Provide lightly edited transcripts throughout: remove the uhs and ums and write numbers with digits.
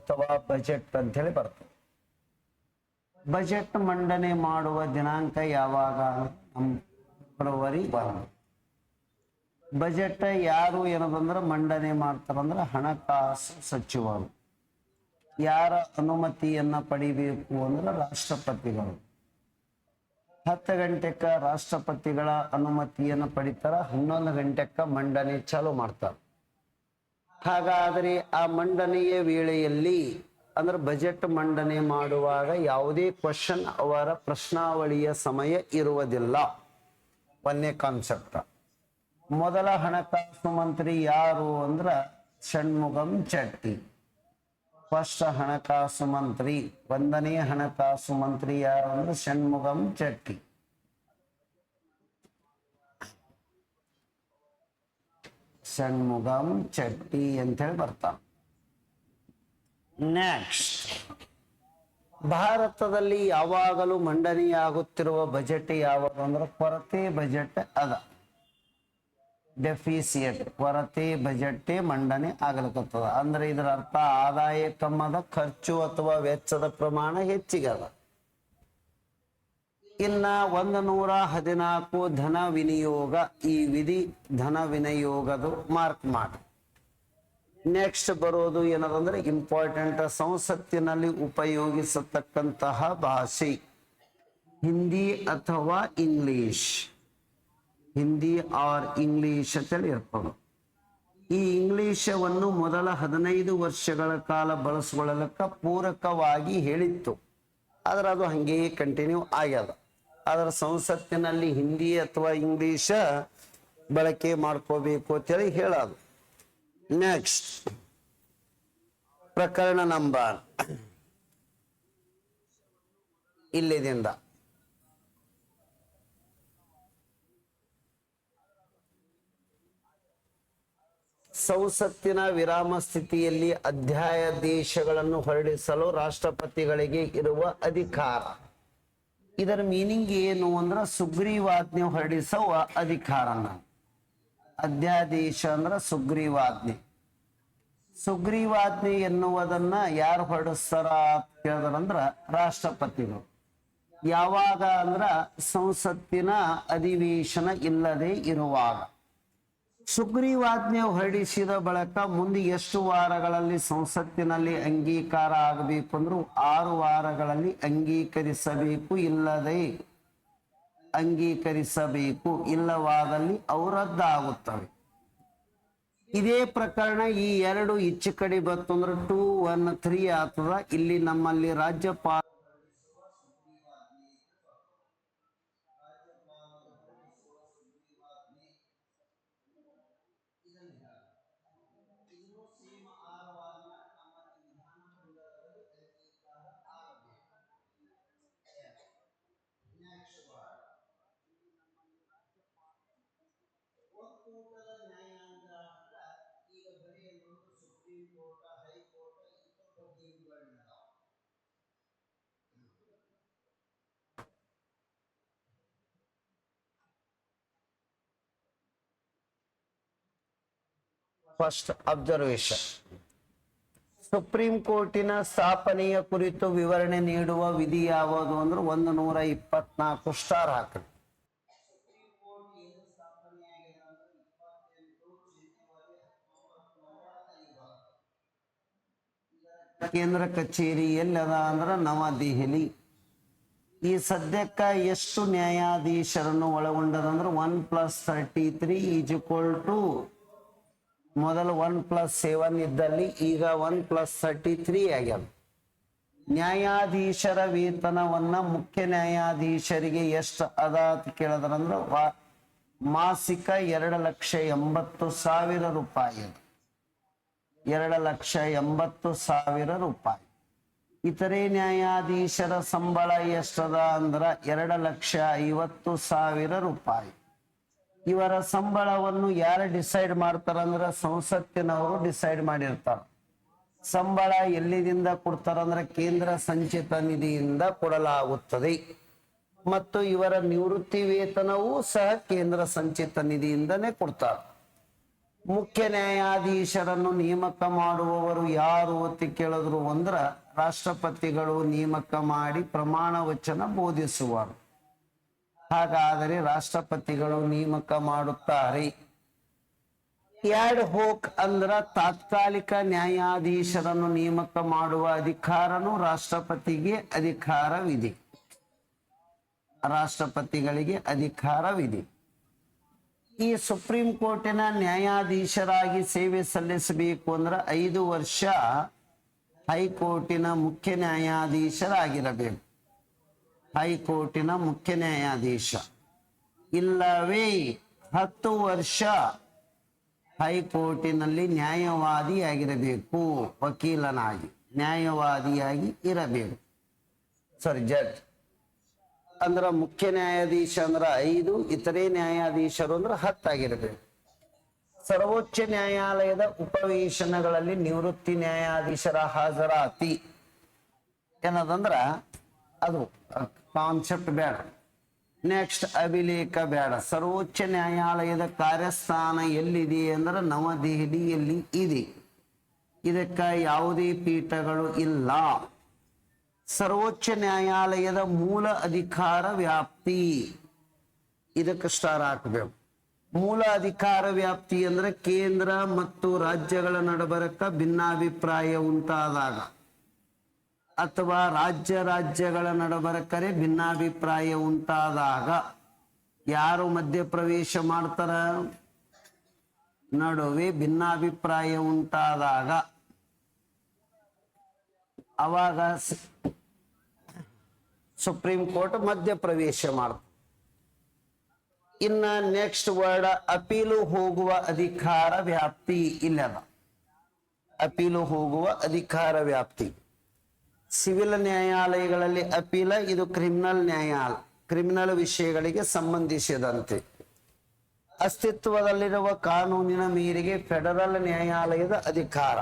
ಅಥವಾ ಬಜೆಟ್ ಅಂತ ಹೇಳಿ ಬರ್ತದೆ. ಬಜೆಟ್ ಮಂಡನೆ ಮಾಡುವ ದಿನಾಂಕ ಯಾವಾಗ? ಫೆಬ್ರವರಿ 1. ಬಜೆಟ್ ಯಾರು ಏನದಂದ್ರೆ ಮಂಡನೆ ಮಾಡ್ತಾರಂದ್ರೆ ಹಣಕಾಸು ಸಚಿವರು. ಯಾರ ಅನುಮತಿಯನ್ನ ಪಡಿಬೇಕು ಅಂದ್ರೆ ರಾಷ್ಟ್ರಪತಿಗಳು. 10 ಗಂಟೆಗೆ ರಾಷ್ಟ್ರಪತಿಗಳ ಅನುಮತಿಯನ್ನು ಪಡಿತಾರ, 11 ಗಂಟೆಗೆ ಮಂಡನೆ ಚಾಲು ಮಾಡ್ತಾರೆ. ಹಾಗಾದರೆ ಆ ಮಂಡನೆಯ ವೇಳೆಯಲ್ಲಿ ಅಂದ್ರೆ ಬಜೆಟ್ ಮಂಡನೆ ಮಾಡುವಾಗ ಯಾವುದೇ ಕ್ವಶನ್ ಅವರ ಪ್ರಶ್ನಾವಳಿಯ ಸಮಯ ಇರುವುದಿಲ್ಲ. ಒಂದೇ ಕಾನ್ಸೆಪ್ಟ್. ಮೊದಲ ಹಣಕಾಸು ಮಂತ್ರಿ ಯಾರು ಅಂದ್ರ ಷಣ್ಮುಗಂ ಚೆಟ್ಟಿ. ಫಸ್ಟ್ ಹಣಕಾಸು ಮಂತ್ರಿ, 1ನೇ ಹಣಕಾಸು ಮಂತ್ರಿ ಯಾರು ಅಂದ್ರೆ ಷಣ್ಮುಗಂ ಚೆಟ್ಟಿ. ಷಣ್ಮುಗಂ ಚೆಟ್ಟಿ ಅಂತ ಹೇಳಿ ಬರ್ತಾನೆ. ನೆಕ್ಸ್ಟ್, ಭಾರತದಲ್ಲಿ ಯಾವಾಗಲೂ ಮಂಡನೆಯಾಗುತ್ತಿರುವ ಬಜೆಟ್ ಯಾವಾಗ ಅಂದ್ರೆ ಕೊರತೆ ಬಜೆಟ್ ಅದ. ಡೆಫಿಸಿಯಟ್, ಕೊರತೆ ಬಜೆಟ್ ಮಂಡನೆ ಆಗಲಿಕ್ಕತ್ತದ. ಅಂದ್ರೆ ಇದರ ಅರ್ಥ ಆದಾಯ ಕಮ್ಮದ, ಖರ್ಚು ಅಥವಾ ವೆಚ್ಚದ ಪ್ರಮಾಣ ಹೆಚ್ಚಿಗದ. ಇನ್ನ 114 ಧನ ವಿನಿಯೋಗ, ಈ ವಿಧಿ ಧನ ವಿನಿಯೋಗದ ಮಾರ್ಕ್ ಮಾಡಿ. ನೆಕ್ಸ್ಟ್ ಬರೋದು ಏನದಂದ್ರೆ ಇಂಪಾರ್ಟೆಂಟ್, ಸಂಸತ್ತಿನಲ್ಲಿ ಉಪಯೋಗಿಸತಕ್ಕಂತಹ ಭಾಷೆ ಹಿಂದಿ ಅಥವಾ ಇಂಗ್ಲಿಷ್. ಹಿಂದಿ ಆರ್ ಇಂಗ್ಲಿಷ್ ಅಂತೇಳಿ ಇರ್ತದೆ. ಈ ಇಂಗ್ಲಿಷವನ್ನು ಮೊದಲ 15 ವರ್ಷಗಳ ಕಾಲ ಬಳಸ್ಕೊಳ್ಳಲಿಕ್ಕೆ ಪೂರಕವಾಗಿ ಹೇಳಿತ್ತು. ಆದ್ರೆ ಅದು ಹಂಗೆಯೇ ಕಂಟಿನ್ಯೂ ಆಗ್ಯದ. ಆದ್ರೆ ಸಂಸತ್ತಿನಲ್ಲಿ ಹಿಂದಿ ಅಥವಾ ಇಂಗ್ಲಿಷ್ ಬಳಕೆ ಮಾಡ್ಕೋಬೇಕು ಅಂತೇಳಿ ಹೇಳೋದು. ನೆಕ್ಸ್ಟ್, ಪ್ರಕರಣ ನಂಬರ್ ಇಲ್ಲಿದಿಂದ ಸಂಸತ್ತಿನ ವಿರಾಮ ಸ್ಥಿತಿಯಲ್ಲಿ ಅಧ್ಯಾದೇಶಗಳನ್ನು ಹೊರಡಿಸಲು ರಾಷ್ಟ್ರಪತಿಗಳಿಗೆ ಇರುವ ಅಧಿಕಾರ. ಇದರ ಮೀನಿಂಗ್ ಏನು ಅಂದ್ರೆ ಸುಗ್ರೀವಾಜ್ಞೆ ಹೊರಡಿಸುವ ಅಧಿಕಾರನ. ಅಧ್ಯಾದೇಶ ಅಂದ್ರೆ ಸುಗ್ರೀವಾಜ್ಞೆ. ಸುಗ್ರೀವಾಜ್ಞೆ ಎನ್ನುವುದನ್ನ ಯಾರು ಹೊರಡಿಸ್ತಾರ ಅಂತ ಹೇಳಿದ್ರಂದ್ರ ರಾಷ್ಟ್ರಪತಿಗಳು. ಯಾವಾಗ ಅಂದ್ರ ಸಂಸತ್ತಿನ ಅಧಿವೇಶನ ಇಲ್ಲದೆ ಇರುವಾಗ. ಸುಗ್ರೀವಾಜ್ಞೆ ಹೊರಡಿಸಿದ ಬಳಿಕ ಮುಂದೆ ಎಷ್ಟು ವಾರಗಳಲ್ಲಿ ಸಂಸತ್ತಿನಲ್ಲಿ ಅಂಗೀಕಾರ ಆಗಬೇಕು ಅಂದ್ರೂ 6 ವಾರಗಳಲ್ಲಿ ಅಂಗೀಕರಿಸಬೇಕು. ಅಂಗೀಕರಿಸಬೇಕು, ಇಲ್ಲವಾದಲ್ಲಿ ಅವು ರದ್ದಾಗುತ್ತವೆ. ಇದೇ ಪ್ರಕರಣ ಈ 2 ಈಚೆ ಕಡೆ ಬತ್ತು ಅಂದ್ರೆ 2, 1, 3 ಆಗ್ತದ. ಇಲ್ಲಿ ನಮ್ಮಲ್ಲಿ ರಾಜ್ಯಪಾಲ ಒಕ್ಕೂಟದ ನ್ಯಾಯಾಂಗ ಅಂದ್ರ ಈಗ ಬರೀ ಸುಪ್ರೀಂ ಕೋರ್ಟ್, ಹೈಕೋರ್ಟ್ ಇಂಥ ಬಗ್ಗೆ ಇವುಗಳನ್ನ ಫಸ್ಟ್ ಅಬ್ಸರ್ವೇಷನ್. ಸುಪ್ರೀಂ ಕೋರ್ಟಿನ ಸ್ಥಾಪನೆಯ ಕುರಿತು ವಿವರಣೆ ನೀಡುವ ವಿಧಿ ಯಾವುದು ಅಂದ್ರೆ 124 ಸ್ಟಾರ್ ಹಾಕ್ರಿ. ಕೇಂದ್ರ ಕಚೇರಿ ಎಲ್ಲದ ಅಂದ್ರೆ ನವದೆಹಲಿ. ಈ ಸದ್ಯಕ್ಕ ಎಷ್ಟು ನ್ಯಾಯಾಧೀಶರನ್ನು ಒಳಗೊಂಡದಂದ್ರೆ 1+33 ಮೊದಲು 1+7 ಇದ್ದಲ್ಲಿ ಈಗ 1+33 ಆಗ್ಯಾವ. ನ್ಯಾಯಾಧೀಶರ ವೇತನವನ್ನ ಮುಖ್ಯ ನ್ಯಾಯಾಧೀಶರಿಗೆ ಎಷ್ಟು ಅದ ಅಂತ ಕೇಳಿದ್ರಂದ್ರೆ ಮಾಸಿಕ 2,80,000 ರೂಪಾಯಿ. 2,80,000 ರೂಪಾಯಿ. ಇತರೆ ನ್ಯಾಯಾಧೀಶರ ಸಂಬಳ ಎಷ್ಟದ ಅಂದ್ರ 2,50,000 ರೂಪಾಯಿ. ಇವರ ಸಂಬಳವನ್ನು ಯಾರು ಡಿಸೈಡ್ ಮಾಡ್ತಾರಂದ್ರ ಸಂಸತ್ತಿನವರು ಡಿಸೈಡ್ ಮಾಡಿರ್ತಾರ. ಸಂಬಳ ಎಲ್ಲಿದಿಂದ ಕೊಡ್ತಾರಂದ್ರೆ ಕೇಂದ್ರ ಸಂಚಿತ ನಿಧಿಯಿಂದ ಕೊಡಲಾಗುತ್ತದೆ. ಮತ್ತು ಇವರ ನಿವೃತ್ತಿ ವೇತನವೂ ಸಹ ಕೇಂದ್ರ ಸಂಚಿತ ನಿಧಿಯಿಂದನೇ ಕೊಡ್ತಾರೆ. ಮುಖ್ಯ ನ್ಯಾಯಾಧೀಶರನ್ನು ನೇಮಕ ಮಾಡುವವರು ಯಾರು ಅಂತ ಕೇಳಿದ್ರು ಅಂದ್ರ ರಾಷ್ಟ್ರಪತಿಗಳು ನೇಮಕ ಮಾಡಿ ಪ್ರಮಾಣ ವಚನ ಬೋಧಿಸುವರು. ಹಾಗಾದರೆ ರಾಷ್ಟ್ರಪತಿಗಳು ನೇಮಕ ಮಾಡುತ್ತಾರೆ. ಎರಡು ಹೋಕ್ ಅಂದ್ರ ತಾತ್ಕಾಲಿಕ ನ್ಯಾಯಾಧೀಶರನ್ನು ನೇಮಕ ಮಾಡುವ ಅಧಿಕಾರನು ರಾಷ್ಟ್ರಪತಿಗೆ ಅಧಿಕಾರವಿದೆ. ರಾಷ್ಟ್ರಪತಿಗಳಿಗೆ ಅಧಿಕಾರವಿದೆ. ಈ ಸುಪ್ರೀಂ ಕೋರ್ಟಿನ ನ್ಯಾಯಾಧೀಶರಾಗಿ ಸೇವೆ ಸಲ್ಲಿಸಬೇಕು ಅಂದ್ರೆ 5 ವರ್ಷ ಹೈಕೋರ್ಟಿನ ಮುಖ್ಯ ನ್ಯಾಯಾಧೀಶರಾಗಿರಬೇಕು. ಹೈಕೋರ್ಟಿನ ಮುಖ್ಯ ನ್ಯಾಯಾಧೀಶ ಇಲ್ಲವೇ 10 ವರ್ಷ ಹೈಕೋರ್ಟಿನಲ್ಲಿ ನ್ಯಾಯವಾದಿಯಾಗಿರಬೇಕು. ವಕೀಲನಾಗಿ ನ್ಯಾಯವಾದಿಯಾಗಿ ಇರಬೇಕು. ಜಡ್ಜ್ ಅಂದ್ರ ಮುಖ್ಯ ನ್ಯಾಯಾಧೀಶ ಅಂದ್ರ 5, ಇತರೆ ನ್ಯಾಯಾಧೀಶರು ಅಂದ್ರೆ 10 ಆಗಿರಬೇಕು. ಸರ್ವೋಚ್ಚ ನ್ಯಾಯಾಲಯದ ಉಪವೇಶನಗಳಲ್ಲಿ ನಿವೃತ್ತಿ ನ್ಯಾಯಾಧೀಶರ ಹಾಜರಾತಿ ಏನದಂದ್ರ ಅದು ಕಾನ್ಸೆಪ್ಟ್ ಬೇಡ. ನೆಕ್ಸ್ಟ್ ಅಭಿಲೇಖ ಬೇಡ. ಸರ್ವೋಚ್ಚ ನ್ಯಾಯಾಲಯದ ಕಾರ್ಯಸ್ಥಾನ ಎಲ್ಲಿದೆ ಅಂದ್ರೆ ನವದೆಹಲಿಯಲ್ಲಿ ಇದೆ. ಇದಕ್ಕ ಯಾವುದೇ ಪೀಠಗಳು ಇಲ್ಲ. ಸರ್ವೋಚ್ಚ ನ್ಯಾಯಾಲಯದ ಮೂಲ ಅಧಿಕಾರ ವ್ಯಾಪ್ತಿ, ಇದಕ್ಕೆ ಸ್ಟಾರ್ ಹಾಕಬೇಕು. ಮೂಲ ಅಧಿಕಾರ ವ್ಯಾಪ್ತಿ ಅಂದ್ರೆ ಕೇಂದ್ರ ಮತ್ತು ರಾಜ್ಯಗಳ ನಡಬರಕ ಭಿನ್ನಾಭಿಪ್ರಾಯ ಉಂಟಾದಾಗ ಅಥವಾ ರಾಜ್ಯಗಳ ನಡಬರಕರೆ ಭಿನ್ನಾಭಿಪ್ರಾಯ ಉಂಟಾದಾಗ ಯಾರು ಮಧ್ಯಪ್ರವೇಶ ಮಾಡ್ತಾರ? ನಡುವೆ ಭಿನ್ನಾಭಿಪ್ರಾಯ ಉಂಟಾದಾಗ ಅವಾಗ ಸುಪ್ರೀಂ ಕೋರ್ಟ್ ಮಧ್ಯಪ್ರವೇಶ ಮಾಡ್ತಾರೆ. ಇನ್ನ ನೆಕ್ಸ್ಟ್ ವರ್ಡ್ ಅಪೀಲು ಹೋಗುವ ಅಧಿಕಾರ ವ್ಯಾಪ್ತಿ ಇಲ್ಲದ. ಅಪೀಲು ಹೋಗುವ ಅಧಿಕಾರ ವ್ಯಾಪ್ತಿ ಸಿವಿಲ್ ನ್ಯಾಯಾಲಯಗಳಲ್ಲಿ ಅಪೀಲ, ಇದು ಕ್ರಿಮಿನಲ್ ನ್ಯಾಯಾಲಯ, ಕ್ರಿಮಿನಲ್ ವಿಷಯಗಳಿಗೆ ಸಂಬಂಧಿಸಿದಂತೆ. ಅಸ್ತಿತ್ವದಲ್ಲಿರುವ ಕಾನೂನಿನ ಮೇರೆಗೆ ಫೆಡರಲ್ ನ್ಯಾಯಾಲಯದ ಅಧಿಕಾರ.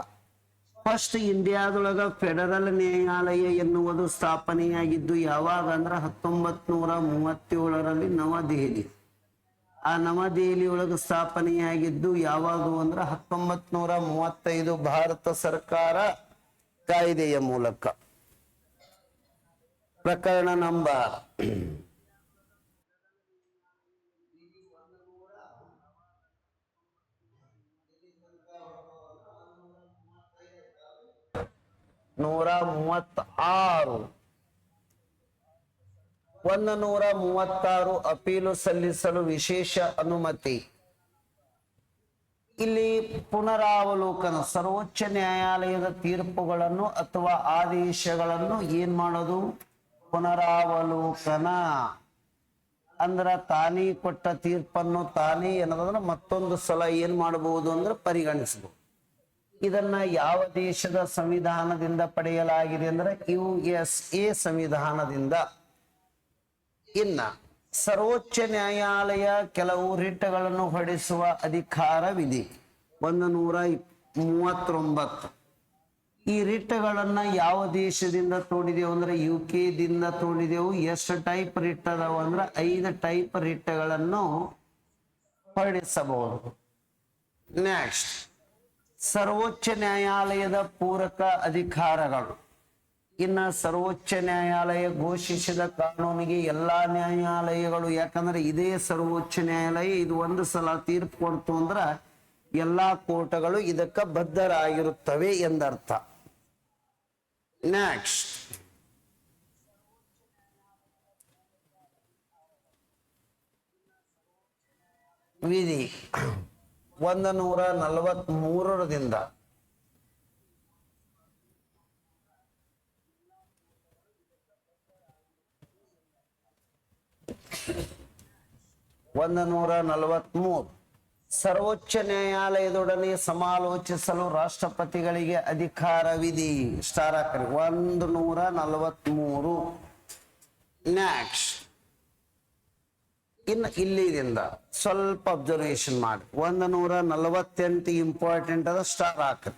ಫಸ್ಟ್ ಇಂಡಿಯಾದೊಳಗ ಫೆಡರಲ್ ನ್ಯಾಯಾಲಯ ಎನ್ನುವುದು ಸ್ಥಾಪನೆಯಾಗಿದ್ದು ಯಾವಾಗ ಅಂದ್ರೆ 1937ರಲ್ಲಿ ನವದೆಹಲಿ. ಆ ನವದೆಹಲಿ ಒಳಗ ಸ್ಥಾಪನೆಯಾಗಿದ್ದು ಯಾವಾಗ ಅಂದ್ರೆ 1935 ಭಾರತ ಸರ್ಕಾರ ಕಾಯ್ದೆಯ ಮೂಲಕ. ಪ್ರಕರಣ ನಂಬರ್ 136. 136 ಅಪೀಲು ಸಲ್ಲಿಸಲು ವಿಶೇಷ ಅನುಮತಿ. ಇಲ್ಲಿ ಪುನರಾವಲೋಕನ, ಸರ್ವೋಚ್ಚ ನ್ಯಾಯಾಲಯದ ತೀರ್ಪುಗಳನ್ನು ಅಥವಾ ಆದೇಶಗಳನ್ನು ಏನ್ ಮಾಡೋದು? ಪುನರಾವಲೋಕನ ಅಂದ್ರ ತಾನೇ ಕೊಟ್ಟ ತೀರ್ಪನ್ನು ತಾನೇ ಏನದಂದ್ರೆ ಮತ್ತೊಂದು ಸಲ ಏನ್ ಮಾಡಬಹುದು ಅಂದ್ರೆ ಪರಿಗಣಿಸಬಹುದು. ಇದನ್ನ ಯಾವ ದೇಶದ ಸಂವಿಧಾನದಿಂದ ಪಡೆಯಲಾಗಿದೆ ಅಂದ್ರೆ USA ಸಂವಿಧಾನದಿಂದ. ಇನ್ನ ಸರ್ವೋಚ್ಚ ನ್ಯಾಯಾಲಯ ಕೆಲವು ರಿಟ್ಗಳನ್ನು ಹೊರಡಿಸುವ ಅಧಿಕಾರವಿದೆ. 139. ಈ ರಿಟ್ಗಳನ್ನ ಯಾವ ದೇಶದಿಂದ ತೋಡಿದೆವು ಅಂದ್ರೆ UK ದಿಂದ ತೋಡಿದೆವು. ಎಷ್ಟು ಟೈಪ್ ರಿಟ್ ಅದಾವ ಅಂದ್ರೆ 5 ಟೈಪ್ ರಿಟ್ಗಳನ್ನು ಹೊರಡಿಸಬಹುದು. ನೆಕ್ಸ್ಟ್ ಸರ್ವೋಚ್ಚ ನ್ಯಾಯಾಲಯದ ಪೂರಕ ಅಧಿಕಾರಗಳು. ಇನ್ನ ಸರ್ವೋಚ್ಚ ನ್ಯಾಯಾಲಯ ಘೋಷಿಸಿದ ಕಾನೂನಿಗೆ ಎಲ್ಲಾ ನ್ಯಾಯಾಲಯಗಳು, ಯಾಕಂದ್ರೆ ಇದೇ ಸರ್ವೋಚ್ಚ ನ್ಯಾಯಾಲಯ ಇದು ಒಂದು ಸಲ ತೀರ್ಪು ಕೊಡ್ತು ಅಂದ್ರ ಎಲ್ಲಾ ಕೋರ್ಟ್ಗಳು ಇದಕ್ಕ ಬದ್ಧರಾಗಿರುತ್ತವೆ ಎಂದರ್ಥ. ನೆಕ್ಸ್ಟ್ ವಿಧಿ 143ರಿಂದ 143 ಸರ್ವೋಚ್ಚ ನ್ಯಾಯಾಲಯದೊಡನೆ ಸಮಾಲೋಚಿಸಲು ರಾಷ್ಟ್ರಪತಿಗಳಿಗೆ ಅಧಿಕಾರವಿದೆ. ಸ್ಟಾರ್ ಹಾಕರಿ 143. ನೆಕ್ಸ್ಟ್ ಇನ್ನು ಇಲ್ಲಿದಿಂದ ಸ್ವಲ್ಪ ಅಬ್ಸರ್ವೇಷನ್ ಮಾಡಿ. 148 ಇಂಪಾರ್ಟೆಂಟ್ ಅದ, ಸ್ಟಾರ್ ಹಾಕರಿ.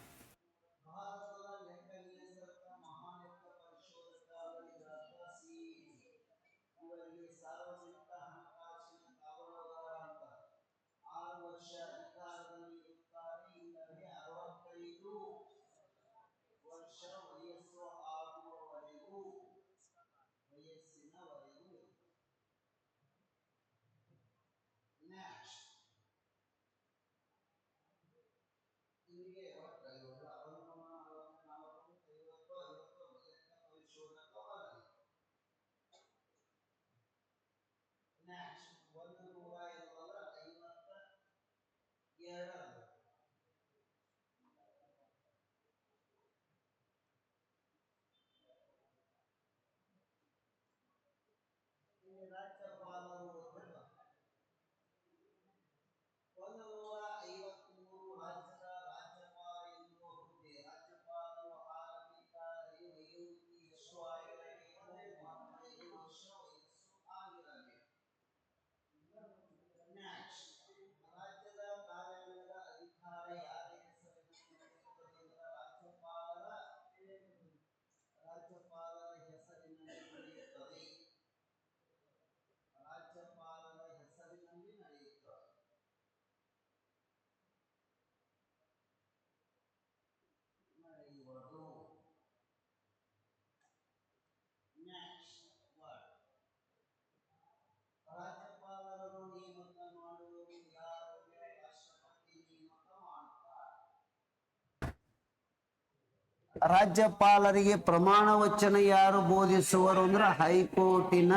ರಾಜ್ಯಪಾಲರಿಗೆ ಪ್ರಮಾಣ ವಚನ ಯಾರು ಬೋಧಿಸುವರು ಅಂದ್ರೆ ಹೈಕೋರ್ಟಿನ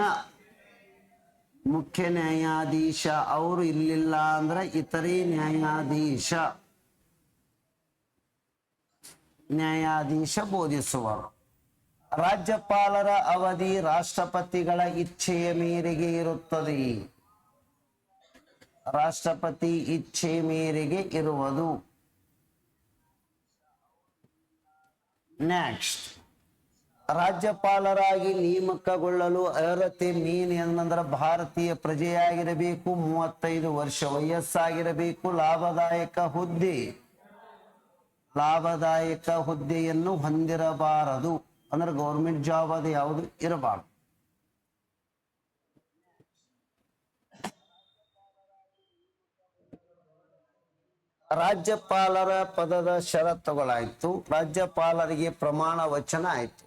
ಮುಖ್ಯ ನ್ಯಾಯಾಧೀಶ. ಅವರು ಇಲ್ಲಿಲ್ಲ ಅಂದ್ರೆ ಇತರೆ ನ್ಯಾಯಾಧೀಶ ಬೋಧಿಸುವರು. ರಾಜ್ಯಪಾಲರ ಅವಧಿ ರಾಷ್ಟ್ರಪತಿಗಳ ಇಚ್ಛೆಯ ಮೇರೆಗೆ ಇರುತ್ತದೆ. ರಾಷ್ಟ್ರಪತಿ ಇಚ್ಛೆ ಮೇರೆಗೆ ಇರುವುದು. ನೆಕ್ಸ್ಟ್, ರಾಜ್ಯಪಾಲರಾಗಿ ನೇಮಕಗೊಳ್ಳಲು ಅರ್ಹತೆ ಮೇನ್ ಏನಂದ್ರೆ ಭಾರತೀಯ ಪ್ರಜೆಯಾಗಿರಬೇಕು, 35 ವರ್ಷ ವಯಸ್ಸಾಗಿರಬೇಕು, ಲಾಭದಾಯಕ ಹುದ್ದೆಯನ್ನು ಹೊಂದಿರಬಾರದು. ಅಂದ್ರೆ ಗೌರ್ಮೆಂಟ್ ಜಾಬ್ ಅದು ಯಾವುದು ಇರಬಾರದು. ರಾಜ್ಯಪಾಲರ ಪದದ ಷರತ್ತುಗಳಾಯ್ತು. ರಾಜ್ಯಪಾಲರಿಗೆ ಪ್ರಮಾಣ ವಚನ ಆಯ್ತು.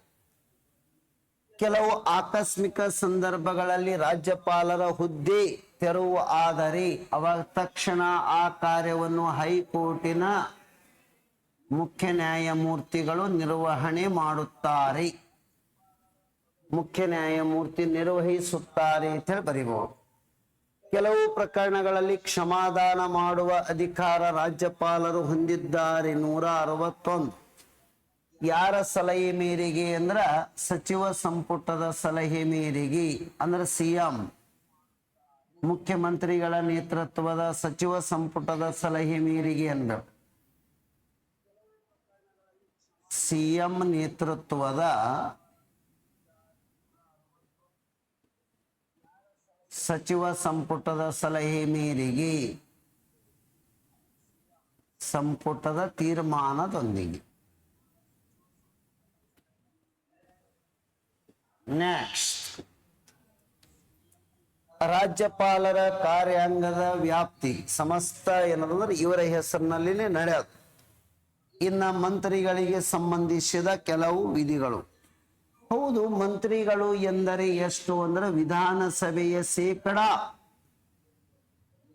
ಕೆಲವು ಆಕಸ್ಮಿಕ ಸಂದರ್ಭಗಳಲ್ಲಿ ರಾಜ್ಯಪಾಲರ ಹುದ್ದೆ ತೆರವು ಆದರೆ ಅವಾಗ ತಕ್ಷಣ ಆ ಕಾರ್ಯವನ್ನು ಹೈಕೋರ್ಟಿನ ಮುಖ್ಯ ನ್ಯಾಯಮೂರ್ತಿಗಳು ನಿರ್ವಹಣೆ ಮಾಡುತ್ತಾರೆ. ಮುಖ್ಯ ನ್ಯಾಯಮೂರ್ತಿ ನಿರ್ವಹಿಸುತ್ತಾರೆ ಅಂತ ಹೇಳಿ ಬರೀಬಹುದು. ಕೆಲವು ಪ್ರಕರಣಗಳಲ್ಲಿ ಕ್ಷಮಾದಾನ ಮಾಡುವ ಅಧಿಕಾರ ರಾಜ್ಯಪಾಲರು ಹೊಂದಿದ್ದಾರೆ. 161. ಯಾರ ಸಲಹೆ ಮೇರೆಗೆ ಅಂದ್ರ ಸಚಿವ ಸಂಪುಟದ ಸಲಹೆ ಮೇರೆಗೆ, ಅಂದ್ರೆ ಸಿಎಂ ಮುಖ್ಯಮಂತ್ರಿಗಳ ನೇತೃತ್ವದ ಸಚಿವ ಸಂಪುಟದ ಸಲಹೆ ಮೇರೆಗೆ ಅಂದ ಸಿಎಂ ನೇತೃತ್ವದ ಸಚಿವ ಸಂಪುಟದ ಸಲಹೆ ಮೇರೆಗೆ, ಸಂಪುಟದ ತೀರ್ಮಾನದೊಂದಿಗೆ. ನೆಕ್ಸ್ಟ್, ರಾಜ್ಯಪಾಲರ ಕಾರ್ಯಾಂಗದ ವ್ಯಾಪ್ತಿ ಸಮಸ್ತ ಏನಂದ್ರೆ ಇವರ ಹೆಸರಿನಲ್ಲಿನೇ ನಡೆಯೋದು. ಇನ್ನ ಮಂತ್ರಿಗಳಿಗೆ ಸಂಬಂಧಿಸಿದ ಕೆಲವು ವಿಧಿಗಳು. ಹೌದು, ಮಂತ್ರಿಗಳು ಎಂದರೆ ಎಷ್ಟು ಅಂದ್ರೆ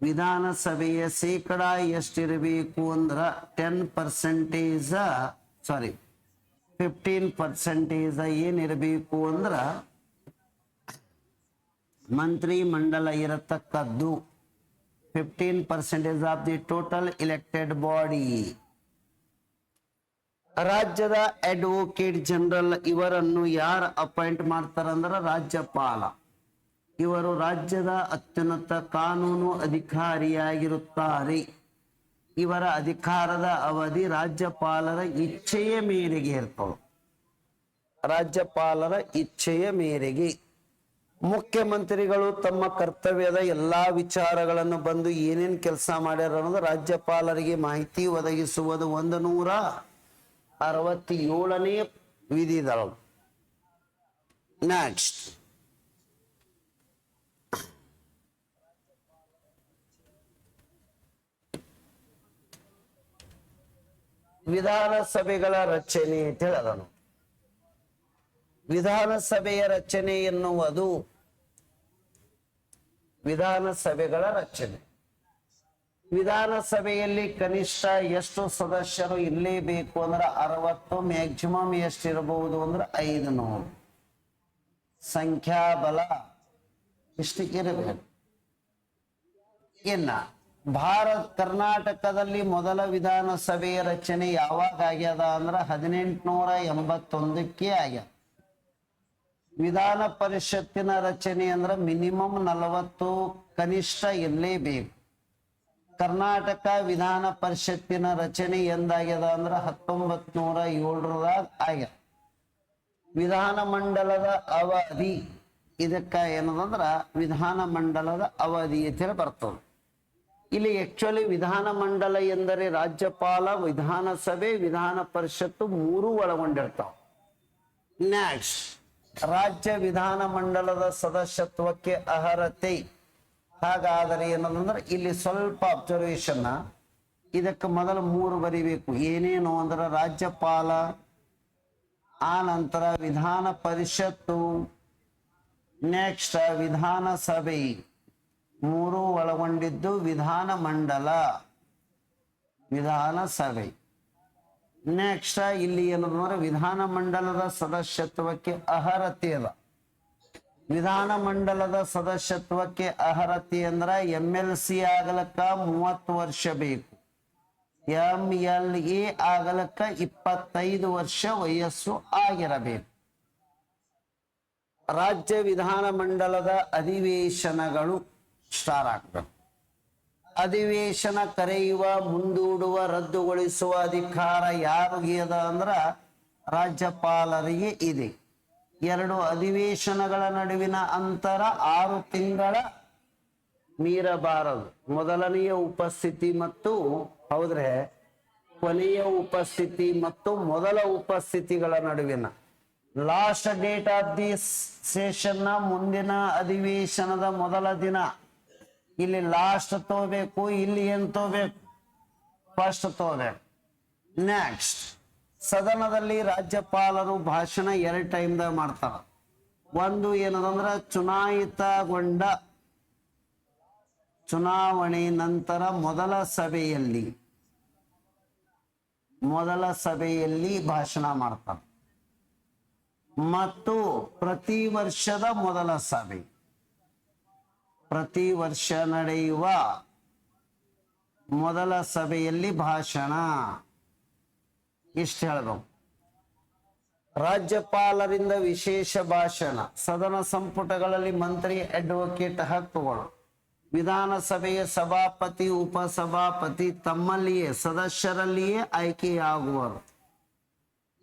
ವಿಧಾನಸಭೆಯ ಶೇಕಡ ಎಷ್ಟಿರಬೇಕು ಅಂದ್ರ 15% ಏನಿರಬೇಕು ಅಂದ್ರ ಮಂತ್ರಿ ಮಂಡಲ ಇರತಕ್ಕದ್ದು 15% of the total elected body. ರಾಜ್ಯದ ಅಡ್ವೊಕೇಟ್ ಜನರಲ್ ಇವರನ್ನು ಯಾರು ಅಪಾಯಿಂಟ್ ಮಾಡ್ತಾರಂದ್ರ ರಾಜ್ಯಪಾಲ. ಇವರು ರಾಜ್ಯದ ಅತ್ಯುನ್ನತ ಕಾನೂನು ಅಧಿಕಾರಿಯಾಗಿರುತ್ತಾರೆ. ಇವರ ಅಧಿಕಾರದ ಅವಧಿ ರಾಜ್ಯಪಾಲರ ಇಚ್ಛೆಯ ಮೇರೆಗೆ ಇರ್ತವೆ. ರಾಜ್ಯಪಾಲರ ಇಚ್ಛೆಯ ಮೇರೆಗೆ ಮುಖ್ಯಮಂತ್ರಿಗಳು ತಮ್ಮ ಕರ್ತವ್ಯದ ಎಲ್ಲಾ ವಿಚಾರಗಳನ್ನು ಬಂದು ಏನೇನ್ ಕೆಲಸ ಮಾಡ್ಯಾರ ಅನ್ನೋದು ರಾಜ್ಯಪಾಲರಿಗೆ ಮಾಹಿತಿ ಒದಗಿಸುವುದು 167ನೇ ವಿಧಿದಳು. ನೆಕ್ಸ್ಟ್, ವಿಧಾನಸಭೆಗಳ ರಚನೆ ಅಂತ ಹೇಳೋಣ. ವಿಧಾನಸಭೆಯ ರಚನೆ ಎನ್ನುವುದು ವಿಧಾನಸಭೆಗಳ ರಚನೆ. ವಿಧಾನಸಭೆಯಲ್ಲಿ ಕನಿಷ್ಠ ಎಷ್ಟು ಸದಸ್ಯರು ಇರಲೇಬೇಕು ಅಂದ್ರೆ 60. ಮ್ಯಾಕ್ಸಿಮಮ್ ಎಷ್ಟಿರಬಹುದು ಅಂದ್ರೆ 500. ಸಂಖ್ಯಾಬಲ ಇಷ್ಟು ಇರಬೇಕು. ಇನ್ನ ಕರ್ನಾಟಕದಲ್ಲಿ ಮೊದಲ ವಿಧಾನಸಭೆಯ ರಚನೆ ಯಾವಾಗ ಆಗ್ಯದ ಅಂದ್ರೆ 1881ಕ್ಕೆ ಆಗ್ಯದ. ವಿಧಾನ ಪರಿಷತ್ತಿನ ರಚನೆ ಅಂದ್ರೆ ಮಿನಿಮಮ್ 40 ಕನಿಷ್ಠ ಇರಲೇಬೇಕು. ಕರ್ನಾಟಕ ವಿಧಾನ ಪರಿಷತ್ತಿನ ರಚನೆ ಎಂದಾಗ್ಯದ ಅಂದ್ರೆ 1907 ಆಗ್ಯದ. ವಿಧಾನ ಮಂಡಲದ ಅವಧಿ ಇದಕ್ಕ ಏನದಂದ್ರ ವಿಧಾನ ಮಂಡಲದ ಅವಧಿ ಅಂತ ಹೇಳಿ ಬರ್ತದೆ. ಇಲ್ಲಿ ಆಕ್ಚುಲಿ ವಿಧಾನ ಮಂಡಲ ಎಂದರೆ ರಾಜ್ಯಪಾಲ, ವಿಧಾನಸಭೆ, ವಿಧಾನ ಪರಿಷತ್ತು 3 ಒಳಗೊಂಡಿರ್ತಾವ. ನೆಕ್ಸ್ಟ್, ರಾಜ್ಯ ವಿಧಾನ ಮಂಡಲದ ಸದಸ್ಯತ್ವಕ್ಕೆ ಅರ್ಹತೆ. ಹಾಗಾದರೆ ಏನಂದ್ರೆ ಇಲ್ಲಿ ಸ್ವಲ್ಪ ಅಬ್ಸರ್ವೇಷನ್, ಇದಕ್ಕೆ ಮೊದಲು 3 ಬರಿಬೇಕು. ಏನೇನು ಅಂದ್ರೆ ರಾಜ್ಯಪಾಲ, ಆ ನಂತರ ವಿಧಾನ ಪರಿಷತ್ತು, ನೆಕ್ಸ್ಟ್ ವಿಧಾನಸಭೆ, 3 ಒಳಗೊಂಡಿದ್ದು ವಿಧಾನ ಮಂಡಲ, ವಿಧಾನಸಭೆ. ನೆಕ್ಸ್ಟ್ ಇಲ್ಲಿ ಏನಂದ್ರೆ ವಿಧಾನಮಂಡಲದ ಸದಸ್ಯತ್ವಕ್ಕೆ ಅರ್ಹತೆ ಅದ. ವಿಧಾನಮಂಡಲದ ಸದಸ್ಯತ್ವಕ್ಕೆ ಅರ್ಹತೆ ಅಂದ್ರ MLC ಆಗಲಕ್ಕ 30 ವರ್ಷ ಬೇಕು. MLA ಆಗಲಕ್ಕ 25 ವರ್ಷ ವಯಸ್ಸು ಆಗಿರಬೇಕು. ರಾಜ್ಯ ವಿಧಾನಮಂಡಲದ ಅಧಿವೇಶನಗಳು ಸ್ಟಾರ್ಟ್ ಆಗ್ಬೇಕು. ಅಧಿವೇಶನ ಕರೆಯುವ, ಮುಂದೂಡುವ, ರದ್ದುಗೊಳಿಸುವ ಅಧಿಕಾರ ಯಾರಿಗೆ ಅದ ಅಂದ್ರ ರಾಜ್ಯಪಾಲರಿಗೆ ಇದೆ. 2 ಅಧಿವೇಶನಗಳ ನಡುವಿನ ಅಂತರ 6 ತಿಂಗಳ ಮೀರಬಾರದು. ಮೊದಲನೆಯ ಉಪಸ್ಥಿತಿ ಮತ್ತು ಹೌದ್ರೆ ಕೊನೆಯ ಉಪಸ್ಥಿತಿ ಮತ್ತು ಮೊದಲ ಉಪಸ್ಥಿತಿಗಳ ನಡುವಿನ last date of the session ನ ಮುಂದಿನ ಅಧಿವೇಶನದ ಮೊದಲ ದಿನ. ಇಲ್ಲಿ ಲಾಸ್ಟ್ ತಗೋಬೇಕು, ಇಲ್ಲಿ ಏನ್ ತಗೋಬೇಕು? ಫಸ್ಟ್ ತಗೋಬೇಕು. ನೆಕ್ಸ್ಟ್ ಸದನದಲ್ಲಿ ರಾಜ್ಯಪಾಲರು ಭಾಷಣ 2 ಟೈಮ್ದಾಗ ಮಾಡ್ತಾರ. ಒಂದು ಏನದಂದ್ರ ಚುನಾವಣೆ ನಂತರ ಮೊದಲ ಸಭೆಯಲ್ಲಿ ಭಾಷಣ ಮಾಡ್ತಾರೆ. ಮತ್ತು ಪ್ರತಿ ವರ್ಷದ ಮೊದಲ ಸಭೆ, ಪ್ರತಿ ವರ್ಷ ನಡೆಯುವ ಮೊದಲ ಸಭೆಯಲ್ಲಿ ಭಾಷಣ. ಇಷ್ಟು ಹೇಳ್ಬೇಕು. ರಾಜ್ಯಪಾಲರಿಂದ ವಿಶೇಷ ಭಾಷಣ. ಸದನ ಸಂಪುಟಗಳಲ್ಲಿ ಮಂತ್ರಿ, ಅಡ್ವೊಕೇಟ್ ಹಕ್ಕುಗಳು. ವಿಧಾನಸಭೆಯ ಸಭಾಪತಿ, ಉಪಸಭಾಪತಿ ತಮ್ಮಲ್ಲಿಯೇ ಸದಸ್ಯರಲ್ಲಿಯೇ ಆಯ್ಕೆಯಾಗುವರು.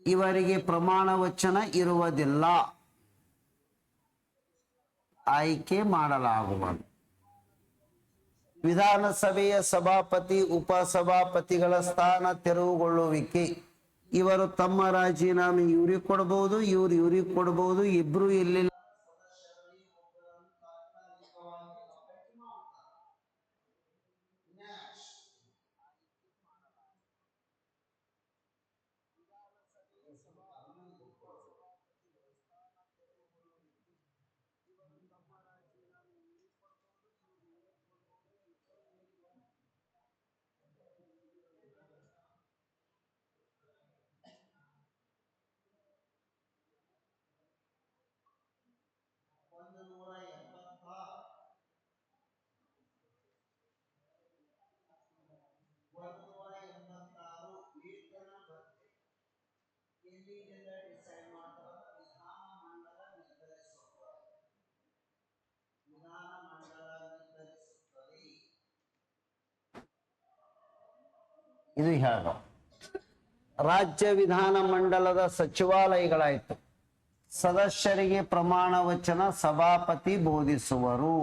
ಇವರಿಗೆ ಪ್ರಮಾಣ ವಚನ ಇರುವುದಿಲ್ಲ, ಆಯ್ಕೆ ಮಾಡಲಾಗುವುದು. ವಿಧಾನಸಭೆಯ ಸಭಾಪತಿ, ಉಪಸಭಾಪತಿಗಳ ಸ್ಥಾನ ತೆರವುಗೊಳ್ಳುವಿಕೆ. ಇವರು ತಮ್ಮ ರಾಜೀನಾಮೆ ಇವ್ರಿಗೆ ಕೊಡಬಹುದು, ಇವ್ರಿಗೆ ಕೊಡಬಹುದು. ಇಬ್ರು ಇಲ್ಲಿ ಇದು ಹೇಳ. ರಾಜ್ಯ ವಿಧಾನಮಂಡಲದ ಸಚಿವಾಲಯಗಳಾಯ್ತು. ಸದಸ್ಯರಿಗೆ ಪ್ರಮಾಣ ವಚನ ಸಭಾಪತಿ ಬೋಧಿಸುವರು.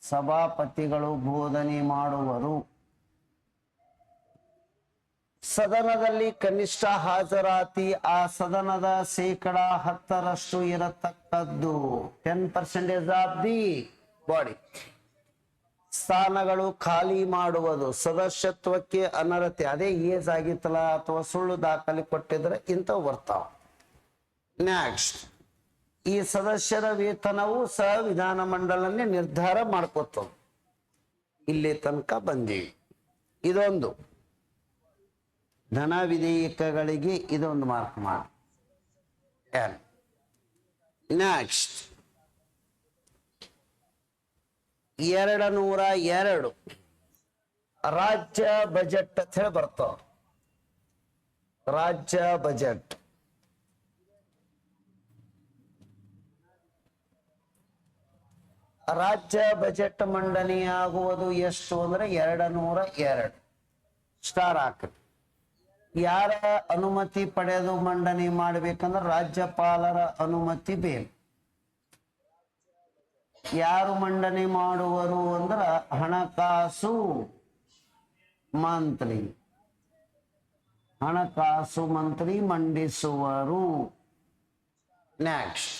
ಸಭಾಪತಿಗಳು ಬೋಧನೆ ಮಾಡುವರು. ಸದನದಲ್ಲಿ ಕನಿಷ್ಠ ಹಾಜರಾತಿ ಆ ಸದನದ 10% ಇರತಕ್ಕದ್ದು. 10% ಆಫ್ ದಿ ಬಾಡಿ. ಸ್ಥಾನಗಳು ಖಾಲಿ ಮಾಡುವುದು. ಸದಸ್ಯತ್ವಕ್ಕೆ ಅನರ್ಹತೆ. ಅದೇ ಏಜ್ ಆಗಿತ್ತಲ್ಲ ಅಥವಾ ಸುಳ್ಳು ದಾಖಲೆ ಕೊಟ್ಟಿದ್ರೆ ಇಂಥವು ಬರ್ತಾವ. ನೆಕ್ಸ್ಟ್ ಈ ಸದಸ್ಯರ ವೇತನವು ಸಹ ವಿಧಾನಮಂಡಲನೇ ನಿರ್ಧಾರ ಮಾಡ್ಕೊತವು. ಇಲ್ಲಿ ತನಕ ಬಂದೀವಿ. ಇದೊಂದು ಧನ ವಿಧೇಯಕಗಳಿಗೆ ಇದೊಂದು ಮಾರ್ಕ್ ಮಾಡಿ. ನೆಕ್ಸ್ಟ್ 202 ರಾಜ್ಯ ಬಜೆಟ್ ಅಂತ ಹೇಳಿ ಬರ್ತಾವ. ರಾಜ್ಯ ಬಜೆಟ್ ಮಂಡನೆಯಾಗುವುದು ಎಷ್ಟು ಅಂದ್ರೆ 202 ಸ್ಟಾರ್ ಹಾಕ್ರಿ. ಯಾರ ಅನುಮತಿ ಪಡೆದು ಮಂಡನೆ ಮಾಡ್ಬೇಕಂದ್ರೆ ರಾಜ್ಯಪಾಲರ ಅನುಮತಿ ಬೇಕು. ಯಾರು ಮಂಡನೆ ಮಾಡುವರು ಅಂದ್ರ ಹಣಕಾಸು ಮಂತ್ರಿ ಮಂಡಿಸುವರು. ನೆಕ್ಸ್ಟ್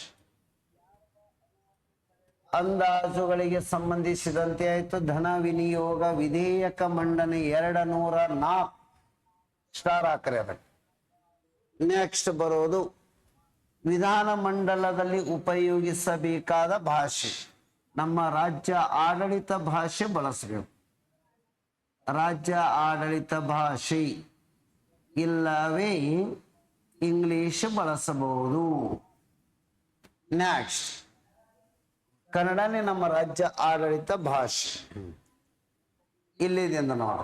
ಅಂದಾಜುಗಳಿಗೆ ಸಂಬಂಧಿಸಿದಂತೆ ಆಯ್ತು. ಧನ ವಿನಿಯೋಗ ವಿಧೇಯಕ ಮಂಡನೆ 204 ಸ್ಟಾರ್ ಹಾಕ್ರಿ ಅದಕ್ಕೆ. ನೆಕ್ಸ್ಟ್ ಬರೋದು ವಿಧಾನಮಂಡಲದಲ್ಲಿ ಉಪಯೋಗಿಸಬೇಕಾದ ಭಾಷೆ. ನಮ್ಮ ರಾಜ್ಯ ಆಡಳಿತ ಭಾಷೆ ಬಳಸಬೇಕು. ರಾಜ್ಯ ಆಡಳಿತ ಭಾಷೆ ಇಲ್ಲವೇ ಇಂಗ್ಲಿಷ್ ಬಳಸಬಹುದು. ನೆಕ್ಸ್ಟ್, ಕನ್ನಡನೇ ನಮ್ಮ ರಾಜ್ಯ ಆಡಳಿತ ಭಾಷೆ. ಇಲ್ಲಿದಿಂದ ನೋಡ,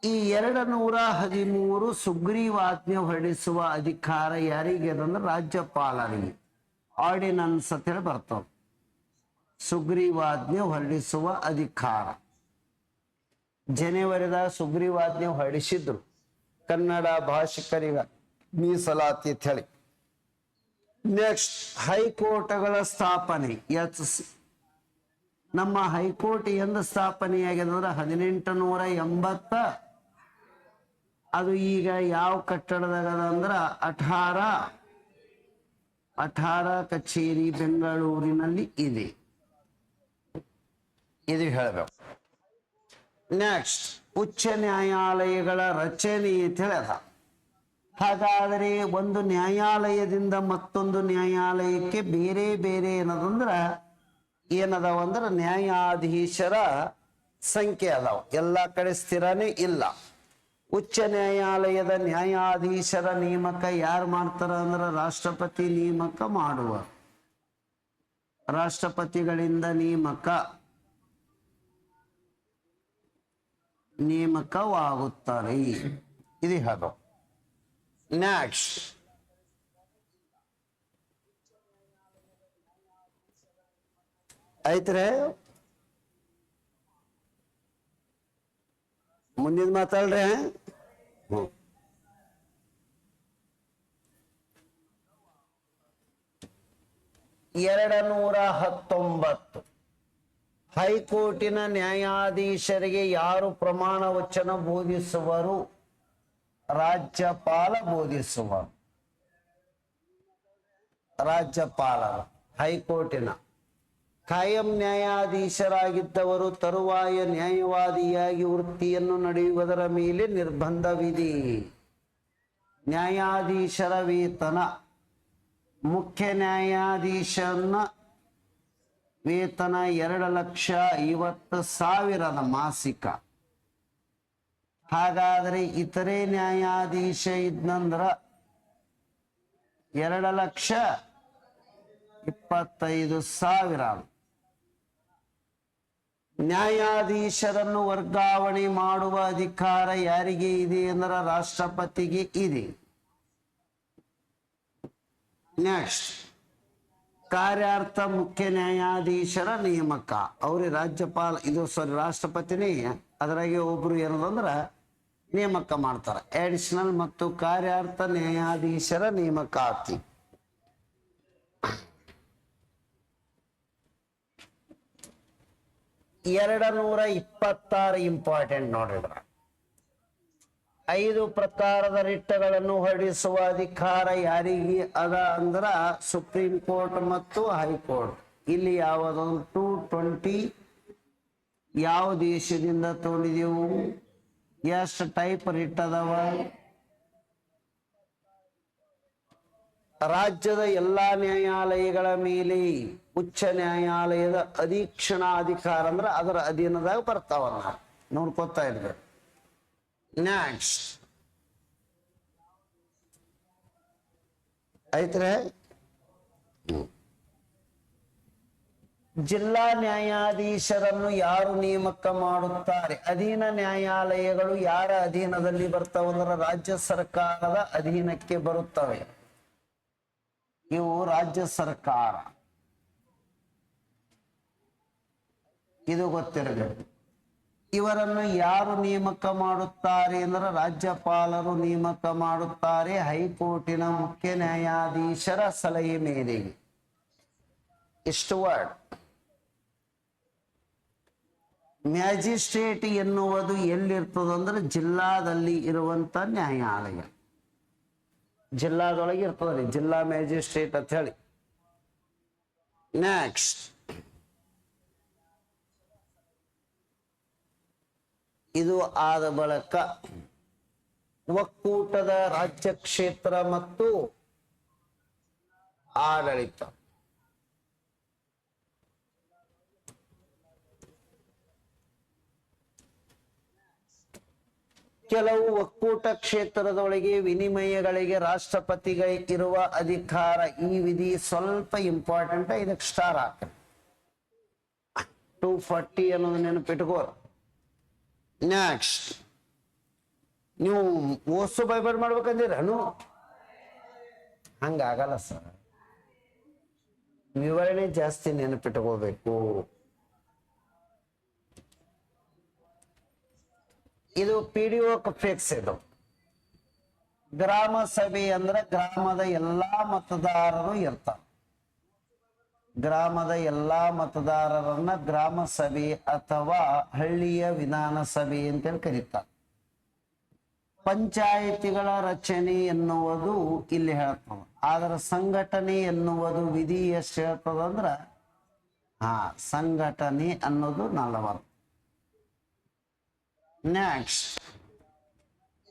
ಈ 213 ಸುಗ್ರೀವಾಜ್ಞೆ ಹೊರಡಿಸುವ ಅಧಿಕಾರ ಯಾರಿಗೆ ಅಂದ್ರೆ ರಾಜ್ಯಪಾಲರಿಗೆ. ಆರ್ಡಿನನ್ಸ್ ಅಂತ ಹೇಳಿ ಬರ್ತಾವ. ಸುಗ್ರೀವಾಜ್ಞೆ ಹೊರಡಿಸುವ ಅಧಿಕಾರ ಜನವರಿದಾಗ ಸುಗ್ರೀವಾಜ್ಞೆ ಹೊರಡಿಸಿದ್ರು, ಕನ್ನಡ ಭಾಷಿಕರಿಗ ಮೀಸಲಾತಿ ಅಂತ ಹೇಳಿ. ನೆಕ್ಸ್ಟ್, ಹೈಕೋರ್ಟ್ಗಳ ಸ್ಥಾಪನೆ. ನಮ್ಮ ಹೈಕೋರ್ಟ್ ಎಂದು ಸ್ಥಾಪನೆಯಾಗಿದೆ ಅಂದ್ರೆ 1880. ಅದು ಈಗ ಯಾವ ಕಟ್ಟಡದಾಗ ಅಂದ್ರೆ 18 ಕಚೇರಿ ಬೆಂಗಳೂರಿನಲ್ಲಿ ಇದೆ. ಇದು ಹೇಳಬೇಕು. ನೆಕ್ಸ್ಟ್, ಉಚ್ಚ ನ್ಯಾಯಾಲಯಗಳ ರಚನೆ ಅಂತ ಹೇಳದ. ಹಾಗಾದರೆ ಒಂದು ನ್ಯಾಯಾಲಯದಿಂದ ಮತ್ತೊಂದು ನ್ಯಾಯಾಲಯಕ್ಕೆ ಬೇರೆ ಬೇರೆ ಏನದಾವಂದ್ರೆ ನ್ಯಾಯಾಧೀಶರ ಸಂಖ್ಯೆ ಅದಾವ. ಎಲ್ಲ ಕಡೆ ಸ್ಥಿರನೇ ಇಲ್ಲ. ಉಚ್ಚ ನ್ಯಾಯಾಲಯದ ನ್ಯಾಯಾಧೀಶರ ನೇಮಕ ಯಾರು ಮಾಡ್ತಾರ ಅಂದ್ರೆ ರಾಷ್ಟ್ರಪತಿ ನೇಮಕ ಮಾಡುವ. ರಾಷ್ಟ್ರಪತಿಗಳಿಂದ ನೇಮಕವಾಗುತ್ತಾರೆ. ಇದು ಹೇಳೋ. ನೆಕ್ಸ್ಟ್, ಐತ್ರೆ ಮುಂದಿನ ಮಾತಾಡ್ರೆ. 219 ಹೈಕೋರ್ಟಿನ ನ್ಯಾಯಾಧೀಶರಿಗೆ ಯಾರು ಪ್ರಮಾಣ ವಚನ ಬೋಧಿಸುವರು? ರಾಜ್ಯಪಾಲ ಬೋಧಿಸುವರು. ರಾಜ್ಯಪಾಲರು ಹೈಕೋರ್ಟಿನ ಕಾಯಂ ನ್ಯಾಯಾಧೀಶರಾಗಿದ್ದವರು ತರುವಾಯ ನ್ಯಾಯವಾದಿಯಾಗಿ ವೃತ್ತಿಯನ್ನು ನಡೆಯುವುದರ ಮೇಲೆ ನಿರ್ಬಂಧವಿದೆ. ನ್ಯಾಯಾಧೀಶರ ವೇತನ, ಮುಖ್ಯ ನ್ಯಾಯಾಧೀಶನ ವೇತನ 2,50,000 ಮಾಸಿಕ. ಹಾಗಾದರೆ ಇತರೆ ನ್ಯಾಯಾಧೀಶ ಇದ್ನಂದ್ರ 2,25,000. ನ್ಯಾಯಾಧೀಶರನ್ನು ವರ್ಗಾವಣೆ ಮಾಡುವ ಅಧಿಕಾರ ಯಾರಿಗೆ ಇದೆ ಅಂದ್ರೆ ರಾಷ್ಟ್ರಪತಿಗೆ ಇದೆ. ನೆಕ್ಸ್ಟ್, ಕಾರ್ಯಾರ್ಥ ಮುಖ್ಯ ನ್ಯಾಯಾಧೀಶರ ನೇಮಕ. ಅವ್ರಿಗೆ ರಾಜ್ಯಪಾಲ ರಾಷ್ಟ್ರಪತಿನೇ ಅದರಾಗೆ ಒಬ್ರು ಏನದಂದ್ರೆ ನೇಮಕ ಮಾಡ್ತಾರೆ. ಅಡಿಷನಲ್ ಮತ್ತು ಕಾರ್ಯಾರ್ಥ ನ್ಯಾಯಾಧೀಶರ ನೇಮಕಾತಿ. 226 ಇಂಪಾರ್ಟೆಂಟ್ ನೋಡಿದ್ರ. 5 ಪ್ರಕಾರದ ರಿಟ್ಟಗಳನ್ನು ಹೊರಡಿಸುವ ಅಧಿಕಾರ ಯಾರಿಗೆ ಅದ ಅಂದ್ರ ಸುಪ್ರೀಂ ಕೋರ್ಟ್ ಮತ್ತು ಹೈಕೋರ್ಟ್. ಇಲ್ಲಿ ಯಾವುದೊಂದು 220 ಯಾವ ದೇಶದಿಂದ ತಗೊಂಡಿದೆವು? ಎಷ್ಟು ಟೈಪ್ ರಿಟ್ ಅದಾವ? ರಾಜ್ಯದ ಎಲ್ಲಾ ನ್ಯಾಯಾಲಯಗಳ ಮೇಲೆ ಉಚ್ಚ ನ್ಯಾಯಾಲಯದ ಅಧೀಕ್ಷಣಾಧಿಕಾರ ಅಂದ್ರೆ ಅದರ ಅಧೀನದಾಗ ಬರ್ತಾವನ್ನ ನೋಡ್ಕೊತಾ ಇರ್ಬೇಕು. ನೆಕ್ಸ್ಟ್ ಐತ್ರೆ, ಜಿಲ್ಲಾ ನ್ಯಾಯಾಧೀಶರನ್ನು ಯಾರು ನೇಮಕ ಮಾಡುತ್ತಾರೆ? ಅಧೀನ ನ್ಯಾಯಾಲಯಗಳು ಯಾರ ಅಧೀನದಲ್ಲಿ ಬರ್ತಾವಂದ್ರೆ ರಾಜ್ಯ ಸರ್ಕಾರದ ಅಧೀನಕ್ಕೆ ಬರುತ್ತವೆ. ಇವು ರಾಜ್ಯ ಸರ್ಕಾರ. ಇದು ಗೊತ್ತಿರಬೇಕು. ಇವರನ್ನು ಯಾರು ನೇಮಕ ಮಾಡುತ್ತಾರೆ ಅಂದ್ರೆ ರಾಜ್ಯಪಾಲರು ನೇಮಕ ಮಾಡುತ್ತಾರೆ ಹೈಕೋರ್ಟಿನ ಮುಖ್ಯ ನ್ಯಾಯಾಧೀಶರ ಸಲಹೆ ಮೇರೆಗೆ. ಇಷ್ಟು ವರ್ಡ್. ಮ್ಯಾಜಿಸ್ಟ್ರೇಟ್ ಎನ್ನುವುದು ಎಲ್ಲಿರ್ತದಂದ್ರೆ ಜಿಲ್ಲಾದಲ್ಲಿ ಇರುವಂತ ನ್ಯಾಯಾಲಯ. ಜಿಲ್ಲಾದೊಳಗೆ ಇರ್ತದೆ ಜಿಲ್ಲಾ ಮ್ಯಾಜಿಸ್ಟ್ರೇಟ್ ಅಂತ ಹೇಳಿ. ನೆಕ್ಸ್ಟ್, ಇದು ಆದ ಬಳಿಕ ಒಕ್ಕೂಟದ ರಾಜ್ಯ ಕ್ಷೇತ್ರ ಮತ್ತು ಆಡಳಿತ. ಕೆಲವು ಒಕ್ಕೂಟ ಕ್ಷೇತ್ರದೊಳಗೆ ವಿನಿಮಯಗಳಿಗೆ ರಾಷ್ಟ್ರಪತಿಗಳಿಗೆ ಇರುವ ಅಧಿಕಾರ. ಈ ವಿಧಿ ಸ್ವಲ್ಪ ಇಂಪಾರ್ಟೆಂಟ್, ಇದಕ್ಕೆ ಸ್ಟಾರ್ ಹಾಕ. 240 ಅನ್ನೋದು ನೆನಪಿಟ್ಕೋ. ನೆಕ್ಸ್ಟ್, ನೀವು ಓಸು ಬೈಬಲ್ ಮಾಡ್ಬೇಕಂದಿರನು? ಹಂಗಾಗಲ್ಲ ಸರ್, ವಿವರಣೆ ಜಾಸ್ತಿ ನೆನಪಿಟ್ಕೋಬೇಕು. ಇದು PDO ಫಿಕ್ಸ್. ಇದು ಗ್ರಾಮ ಸಭೆ ಅಂದ್ರೆ ಗ್ರಾಮದ ಎಲ್ಲಾ ಮತದಾರರು ಇರ್ತಾರೆ. ಗ್ರಾಮದ ಎಲ್ಲಾ ಮತದಾರರನ್ನ ಗ್ರಾಮ ಸಭೆ ಅಥವಾ ಹಳ್ಳಿಯ ವಿಧಾನಸಭೆ ಅಂತೇಳಿ ಕರೀತಾರೆ. ಪಂಚಾಯಿತಿಗಳ ರಚನೆ ಎನ್ನುವುದು ಇಲ್ಲಿ ಹೇಳ್ತದೆ. ಆದ್ರೆ ಸಂಘಟನೆ ಎನ್ನುವುದು ವಿಧಿ ಎಷ್ಟು ಹೇಳ್ತದಂದ್ರ ಸಂಘಟನೆ ಅನ್ನೋದು 40. ನೆಕ್ಸ್ಟ್,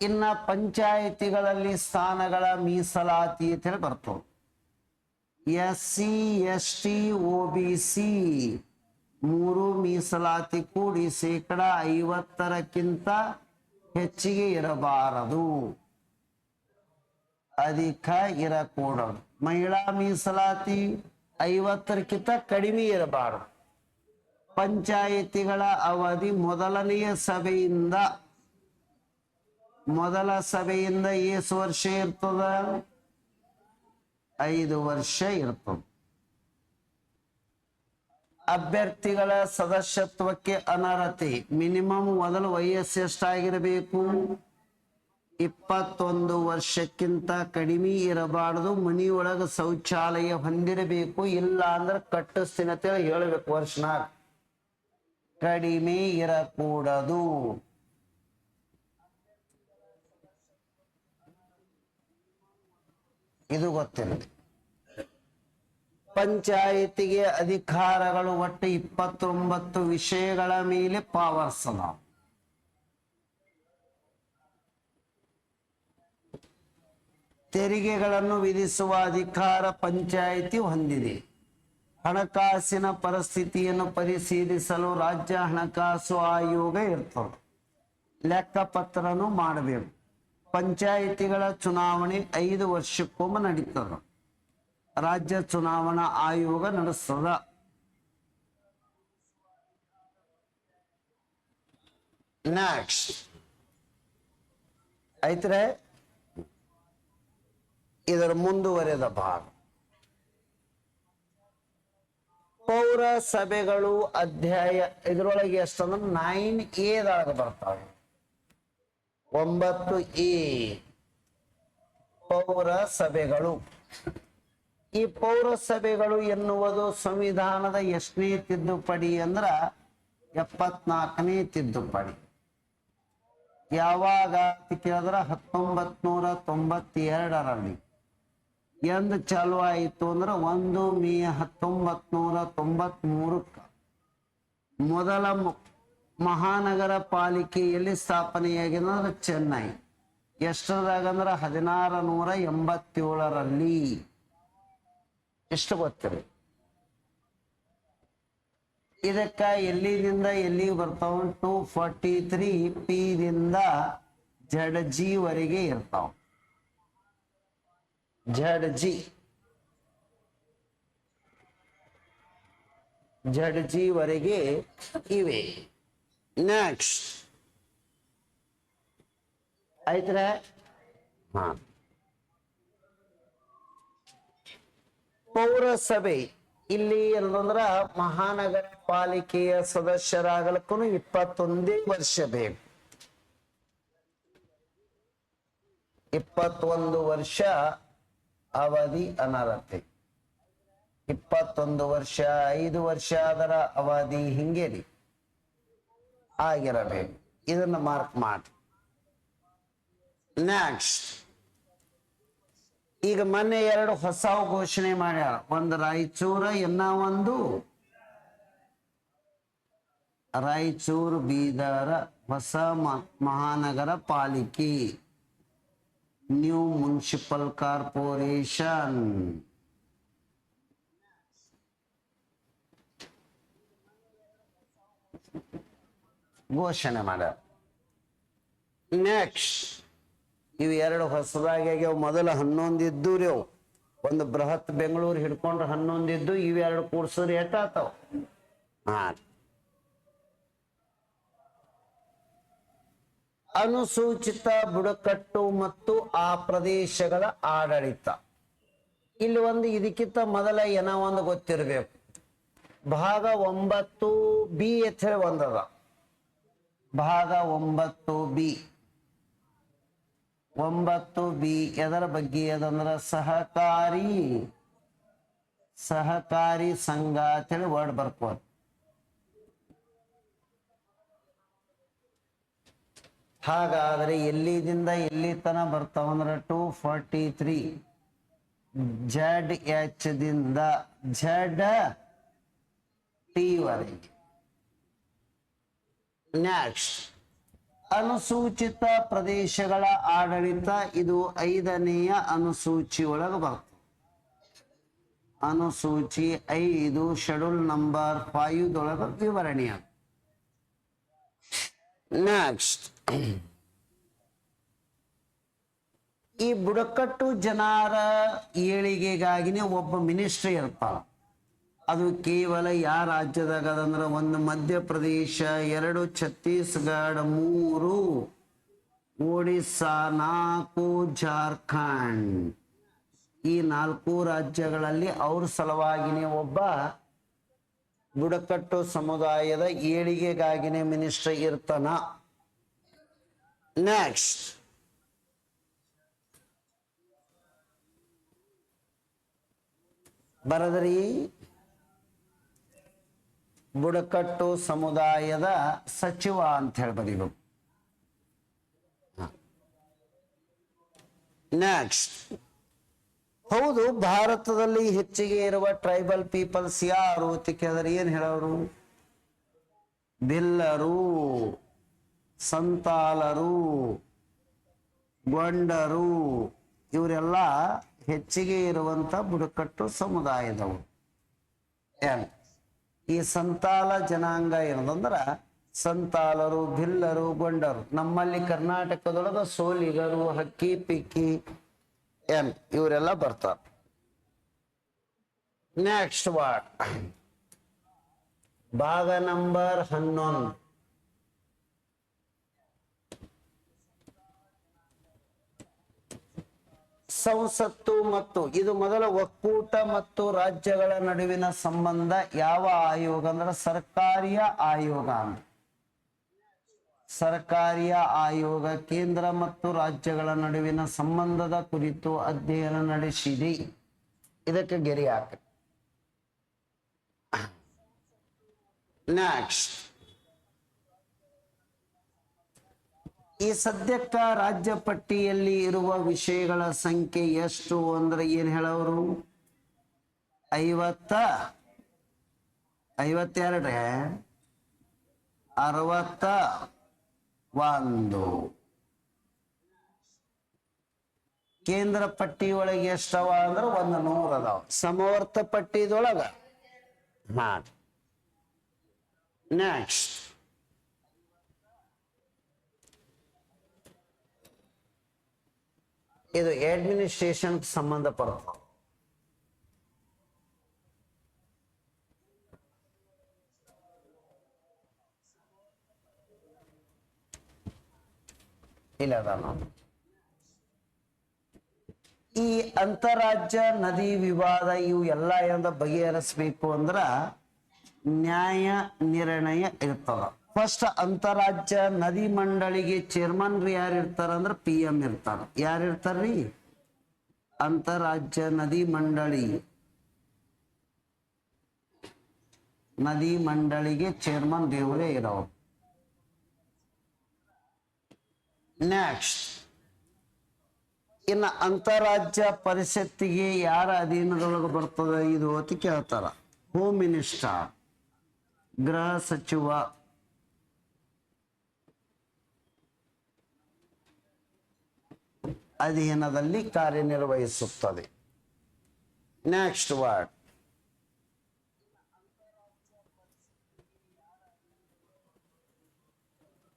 ಇನ್ನ ಪಂಚಾಯಿತಿಗಳಲ್ಲಿ ಸ್ಥಾನಗಳ ಮೀಸಲಾತಿ ಅಂತ ಹೇಳಿ ಬರ್ತವೆ. SC ST OBC 3 ಮೀಸಲಾತಿ ಕೂಡಿ 50%ಕ್ಕಿಂತ ಹೆಚ್ಚಿಗೆ ಇರಬಾರದು, ಅಧಿಕ ಇರಕೂಡದು. ಮಹಿಳಾ ಮೀಸಲಾತಿ 50ಕ್ಕಿಂತ ಕಡಿಮೆ ಇರಬಾರದು. ಪಂಚಾಯಿತಿಗಳ ಅವಧಿ ಮೊದಲ ಸಭೆಯಿಂದ ಎಷ್ಟು ವರ್ಷ ಇರ್ತದ? 5 ವರ್ಷ ಇರ್ತದೆ. ಅಭ್ಯರ್ಥಿಗಳ ಸದಸ್ಯತ್ವಕ್ಕೆ ಅನರ್ಹತೆ ಮಿನಿಮಮ್ ಮೊದಲು ವಯಸ್ಸು ಎಷ್ಟಾಗಿರಬೇಕು? 21 ವರ್ಷಕ್ಕಿಂತ ಕಡಿಮೆ ಇರಬಾರದು. ಮನೆಯೊಳಗೆ ಶೌಚಾಲಯ ಹೊಂದಿರಬೇಕು, ಇಲ್ಲ ಅಂದ್ರೆ ಕಟ್ಟಿಸ್ತೀನಿ ಅಂತ ಹೇಳಬೇಕು. ವರ್ಷನಾಗ ಕಡಿಮೆ ಇರಕೂಡದು. ಇದು ಗೊತ್ತಿಲ್ಲ. ಪಂಚಾಯಿತಿಗೆ ಅಧಿಕಾರಗಳು ಒಟ್ಟು 29 ವಿಷಯಗಳ ಮೇಲೆ ಪವರ್ಸ್ ಅದಾವ. ತೆರಿಗೆಗಳನ್ನು ವಿಧಿಸುವ ಅಧಿಕಾರ ಪಂಚಾಯಿತಿ ಹೊಂದಿದೆ. ಹಣಕಾಸಿನ ಪರಿಸ್ಥಿತಿಯನ್ನು ಪರಿಶೀಲಿಸಲು ರಾಜ್ಯ ಹಣಕಾಸು ಆಯೋಗ ಇರ್ತದೆ. ಲೆಕ್ಕಪತ್ರನು ಮಾಡಬೇಕು. ಪಂಚಾಯಿತಿಗಳ ಚುನಾವಣೆ 5 ವರ್ಷಕ್ಕೊಮ್ಮೆ ನಡೀತದ. ರಾಜ್ಯ ಚುನಾವಣಾ ಆಯೋಗ ನಡೆಸ್ತದ. ನೆಕ್ಸ್ಟ್ ಐತ್ರೆ ಇದರ ಮುಂದುವರೆದ ಭಾಗ. ಪೌರಸಭೆಗಳು ಅಧ್ಯಾಯ ಇದರೊಳಗೆ ಎಷ್ಟಂದ್ರೆ 9A ಬರ್ತಾವೆ. 9A ಪೌರಸಭೆಗಳು. ಈ ಪೌರಸಭೆಗಳು ಎನ್ನುವುದು ಸಂವಿಧಾನದ ಎಷ್ಟನೇ ತಿದ್ದುಪಡಿ ಅಂದ್ರ 74ನೇ ತಿದ್ದುಪಡಿ. ಯಾವಾಗ ಕೇಳಿದ್ರ 1992ರಲ್ಲಿ. ಎಂದು ಚಾಲು ಆಯಿತು ಅಂದ್ರೆ 1 ಮೇ 1993. ಮೊದಲ ಮಹಾನಗರ ಪಾಲಿಕೆಯಲ್ಲಿ ಸ್ಥಾಪನೆಯಾಗಿದೆ ಅಂದ್ರೆ ಚೆನ್ನೈ. ಎಷ್ಟರದಾಗಂದ್ರೆ 1687ರಲ್ಲಿ. ಎಷ್ಟು ಗೊತ್ತಿರಿ. ಇದಕ್ಕ ಎಲ್ಲಿದಿಂದ ಎಲ್ಲಿಗೆ ಬರ್ತಾವ? 243 P ದಿಂದ ZG ವರೆಗೆ ಇರ್ತಾವ. ZG ವರೆಗೆ ಇವೆ. ನೆಕ್ಸ್ಟ್ ಆಯ್ತ್ರೆ. ಪೌರಸಭೆ ಇಲ್ಲಿ ಏನಂದ್ರ ಮಹಾನಗರ ಪಾಲಿಕೆಯ ಸದಸ್ಯರಾಗಲಿಕ್ಕೂ 21 ವರ್ಷ ಬೇಕು. 21 ವರ್ಷ ಅವಧಿ ಅನರ್ಹತೆ. 21 ವರ್ಷ 5 ವರ್ಷ ಅದರ ಅವಧಿ ಹಿಂಗೇರಿ ಆಗಿರಬೇಕು. ಇದನ್ನ ಮಾರ್ಕ್ ಮಾಡಿ. ನೆಕ್ಸ್ಟ್, ಈಗ ಮೊನ್ನೆ 2 ಹೊಸ ಘೋಷಣೆ ಮಾಡ್ಯಾರ. ಒಂದು ರಾಯಚೂರು, ಇನ್ನ ಒಂದು ರಾಯಚೂರು ಬೀದರ ಹೊಸ ಮಹಾನಗರ ಪಾಲಿಕೆ, ನ್ಯೂ ಮುನ್ಸಿಪಲ್ ಕಾರ್ಪೊರೇಷನ್. ಘೋಷಣೆ ಮಾಡ್ಯಾರ. ನೆಕ್ಸ್ಟ್ ಇವು ಎರಡು ಹೊಸದಾಗಿ ಆಗ್ಯಾವ. ಮೊದಲು 11 ಇದ್ದು ರೀ ಅವು. ಒಂದು ಬೃಹತ್ ಬೆಂಗಳೂರು ಹಿಡ್ಕೊಂಡ್ರೆ 11 ಇದ್ದು, ಇವೆರಡು ಕೂಡ್ಸಿದ್ರೆ ಎಷ್ಟಾಗ್ತಾವ? ಹಾ. ಅನುಸೂಚಿತ ಬುಡಕಟ್ಟು ಮತ್ತು ಆ ಪ್ರದೇಶಗಳ ಆಡಳಿತ. ಇಲ್ಲಿ ಒಂದು ಇದಕ್ಕಿಂತ ಮೊದಲ ಏನೋ ಒಂದು ಗೊತ್ತಿರಬೇಕು. ಭಾಗ 9B ಅಂತ ಹೇಳಿ ಒಂದದ. ಭಾಗ 9B. 9B ಎದರ ಬಗ್ಗೆ ಅದಂದ್ರ ಸಹಕಾರಿ ಸಂಘ ಅಂತೇಳಿ ವರ್ಡ್ ಬರ್ಕೋದು. ಹಾಗಾದ್ರೆ ಎಲ್ಲಿದಿಂದ ಎಲ್ಲಿ ತನ ಬರ್ತಾವಂದ್ರ 243 ZH ದಿಂದ ZT ವರೆಗೆ. ನೆಕ್ಸ್ಟ್ ಅನುಸೂಚಿತ ಪ್ರದೇಶಗಳ ಆಡಳಿತ. ಇದು 5ನೆಯ ಅನುಸೂಚಿ ಒಳಗೆ ಬರ್ತದೆ. ಅನುಸೂಚಿ 5 ಶೆಡ್ಯೂಲ್ ನಂಬರ್ 5 ವಿವರಣೆಯ. ನೆಕ್ಸ್ಟ್ ಈ ಬುಡಕಟ್ಟು ಜನರ ಏಳಿಗೆಗಾಗಿನೇ ಒಬ್ಬ ಮಿನಿಸ್ಟ್ರಿ ಇರ್ತಾರ. ಅದು ಕೇವಲ ಯಾವ ರಾಜ್ಯದಾಗ ಅದಂದ್ರೆ 1 ಮಧ್ಯಪ್ರದೇಶ, 2 ಛತ್ತೀಸ್ಗಢ, 3 ಒಡಿಸ್ಸಾ, 4 ಜಾರ್ಖಂಡ್. ಈ 4 ರಾಜ್ಯಗಳಲ್ಲಿ ಅವ್ರ ಸಲುವಾಗಿನೇ ಒಬ್ಬ ಬುಡಕಟ್ಟು ಸಮುದಾಯದ ಏಳಿಗೆಗಾಗಿನೇ ಮಿನಿಸ್ಟ್ರಿ ಇರ್ತಾನ. ನೆಕ್ಸ್ಟ್ ಬರದ್ರಿ ಬುಡಕಟ್ಟು ಸಮುದಾಯದ ಸಚಿವ ಅಂತ ಹೇಳಿ ಬರೀಬೇಕು. ನೆಕ್ಸ್ಟ್ ಹೌದು, ಭಾರತದಲ್ಲಿ ಹೆಚ್ಚಿಗೆ ಇರುವ ಟ್ರೈಬಲ್ ಪೀಪಲ್ಸ್ ಯಾರು ಅಂತ ಕೇಳಿದ್ರೆ ಏನ್ ಹೇಳೋರು? ಬಿಲ್ಲರು, ಸಂತಾಲರು, ಗೊಂಡರು, ಇವರೆಲ್ಲ ಹೆಚ್ಚಿಗೆ ಇರುವಂತ ಬುಡಕಟ್ಟು ಸಮುದಾಯದವರು. ಈ ಸಂತಾಲ ಜನಾಂಗ ಏನದಂದ್ರ ಸಂತಾಲರು, ಭಿಲ್ಲರು, ಗೊಂಡರು. ನಮ್ಮಲ್ಲಿ ಕರ್ನಾಟಕದೊಳಗ ಸೋಲಿಗರು, ಹಕ್ಕಿ ಪಿಕ್ಕಿ ಇವರೆಲ್ಲ ಬರ್ತಾರೆ. ನೆಕ್ಸ್ಟ್ ವರ್ಡ್ ಭಾಗ ನಂಬರ್ 11. ಸಂಸತ್ತು ಮತ್ತು ಇದು ಮೊದಲ ಒಕ್ಕೂಟ ಮತ್ತು ರಾಜ್ಯಗಳ ನಡುವಿನ ಸಂಬಂಧ. ಯಾವ ಆಯೋಗ ಅಂದ್ರೆ ಸರ್ಕಾರಿಯ ಆಯೋಗ. ಸರ್ಕಾರಿಯ ಆಯೋಗ ಕೇಂದ್ರ ಮತ್ತು ರಾಜ್ಯಗಳ ನಡುವಿನ ಸಂಬಂಧದ ಕುರಿತು ಅಧ್ಯಯನ ನಡೆಸಿದೆ. ಇದಕ್ಕೆ ಗೆರೆ ಹಾಕಿ. ನೆಕ್ಸ್ಟ್ ಈ ಸದ್ಯಕ್ಕ ರಾಜ್ಯ ಪಟ್ಟಿಯಲ್ಲಿ ಇರುವ ವಿಷಯಗಳ ಸಂಖ್ಯೆ ಎಷ್ಟು ಅಂದ್ರೆ ಏನ್ ಹೇಳೋರು? 52 61. ಕೇಂದ್ರ ಪಟ್ಟಿ ಒಳಗೆ ಎಷ್ಟವ ಅಂದ್ರೆ 100 ಅದಾವ. ಸಮವರ್ತ ಪಟ್ಟಿದೊಳಗ ಮಾಡಿ. ನೆಕ್ಸ್ಟ್ ಇದು ಅಡ್ಮಿನಿಸ್ಟ್ರೇಷನ್ ಸಂಬಂಧಪಡುತ್ತೆ. ಇಲ್ಲ ಈ ಅಂತರಾಜ್ಯ ನದಿ ವಿವಾದ ಇವು ಎಲ್ಲ ಏನಂದ ಬಗೆಹರಿಸಬೇಕು ಅಂದ್ರ ನ್ಯಾಯ ನಿರ್ಣಯ ಇರ್ತದ. ಫಸ್ಟ್ ಅಂತರಾಜ್ಯ ನದಿ ಮಂಡಳಿಗೆ ಚೇರ್ಮನ್ ಯಾರು ಇರ್ತಾರ ಅಂದ್ರೆ PM ಇರ್ತಾರ. ಯಾರು ಇರ್ತಾರ್ರಿ? ಅಂತರಾಜ್ಯ ನದಿ ಮಂಡಳಿಗೆ ಚೇರ್ಮನ್ ದೇವರೇ ಇರೋರು. ನೆಕ್ಸ್ಟ್ ಇನ್ನು ಅಂತರಾಜ್ಯ ಪರಿಷತ್ತಿಗೆ ಯಾರ ಅಧೀನದೊಳಗೆ ಬರ್ತದೆ ಇದು ಅಂತ ಕೇಳ್ತಾರ. ಹೋಮ್ ಮಿನಿಸ್ಟರ್, ಗೃಹ ಸಚಿವ, ಅಧೀನದಲ್ಲಿ ಕಾರ್ಯನಿರ್ವಹಿಸುತ್ತದೆ. ನೆಕ್ಸ್ಟ್ ವರ್ಡ್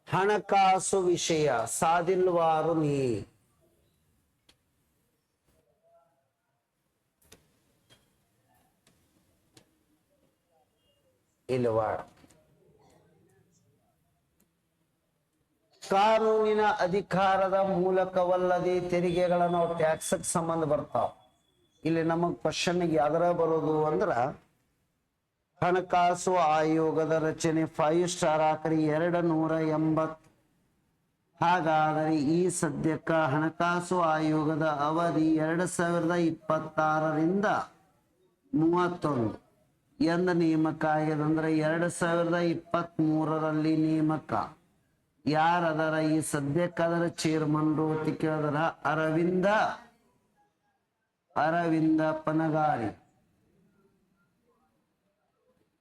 ಹಣಕಾಸು ವಿಷಯ ಸಾಧಿಲ್ವಾರು ನೀ ಇಲ್ವಾ. ಕಾನೂನಿನ ಅಧಿಕಾರದ ಮೂಲಕವಲ್ಲದೆ ತೆರಿಗೆಗಳನ್ನು ಟ್ಯಾಕ್ಸ್ ಸಂಬಂಧ ಬರ್ತಾವ. ಇಲ್ಲಿ ನಮಗ್ ಕ್ವಶನ್ಗೆ ಯಾವ್ದಾರ ಬರೋದು ಅಂದ್ರ ಹಣಕಾಸು ಆಯೋಗದ ರಚನೆ 5 ಸ್ಟಾರ್ ಹಾಕ್ರಿ 280. ಹಾಗಾದರೆ ಈ ಸದ್ಯಕ್ಕ ಹಣಕಾಸು ಆಯೋಗದ ಅವಧಿ 2026ರಿಂದ 31 ಎಂದ ನೇಮಕ ಆಗ್ಯದಂದ್ರೆ 2023ರಲ್ಲಿ ನೇಮಕ. ಯಾರದರ ಈ ಸದ್ಯಕ್ಕದರ ಚೇರ್ಮನ್ ಅಂತ ಕೇಳಿದ್ರ ಅರವಿಂದ ಪನಗಾರಿ.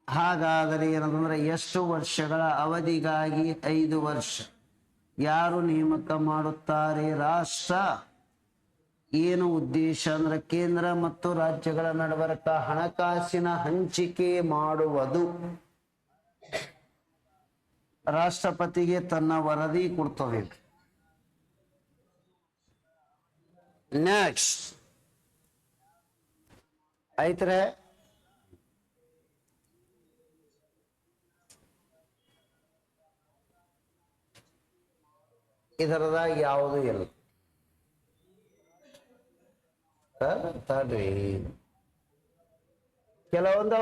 ಹಾಗಾದರೆ ಏನಂದ್ರೆ ಎಷ್ಟು ವರ್ಷಗಳ ಅವಧಿಗಾಗಿ? 5 ವರ್ಷ. ಯಾರು ನೇಮಕ ಮಾಡುತ್ತಾರೆ? ರಾಷ್ಟ್ರ. ಏನು ಉದ್ದೇಶ ಅಂದ್ರೆ ಕೇಂದ್ರ ಮತ್ತು ರಾಜ್ಯಗಳ ನಡಬರ್ಕ ಹಣಕಾಸಿನ ಹಂಚಿಕೆ ಮಾಡುವುದು. ರಾಷ್ಟ್ರಪತಿಗೆ ತನ್ನ ವರದಿ ಕೊಡ್ತದೆ. ನೆಕ್ಸ್ಟ್ ಐತ್ರೆ ಇದರದಾಗ ಯಾವುದು ಇಲ್ಲ. ತಡ್ರಿ, ಕೆಲವೊಂದು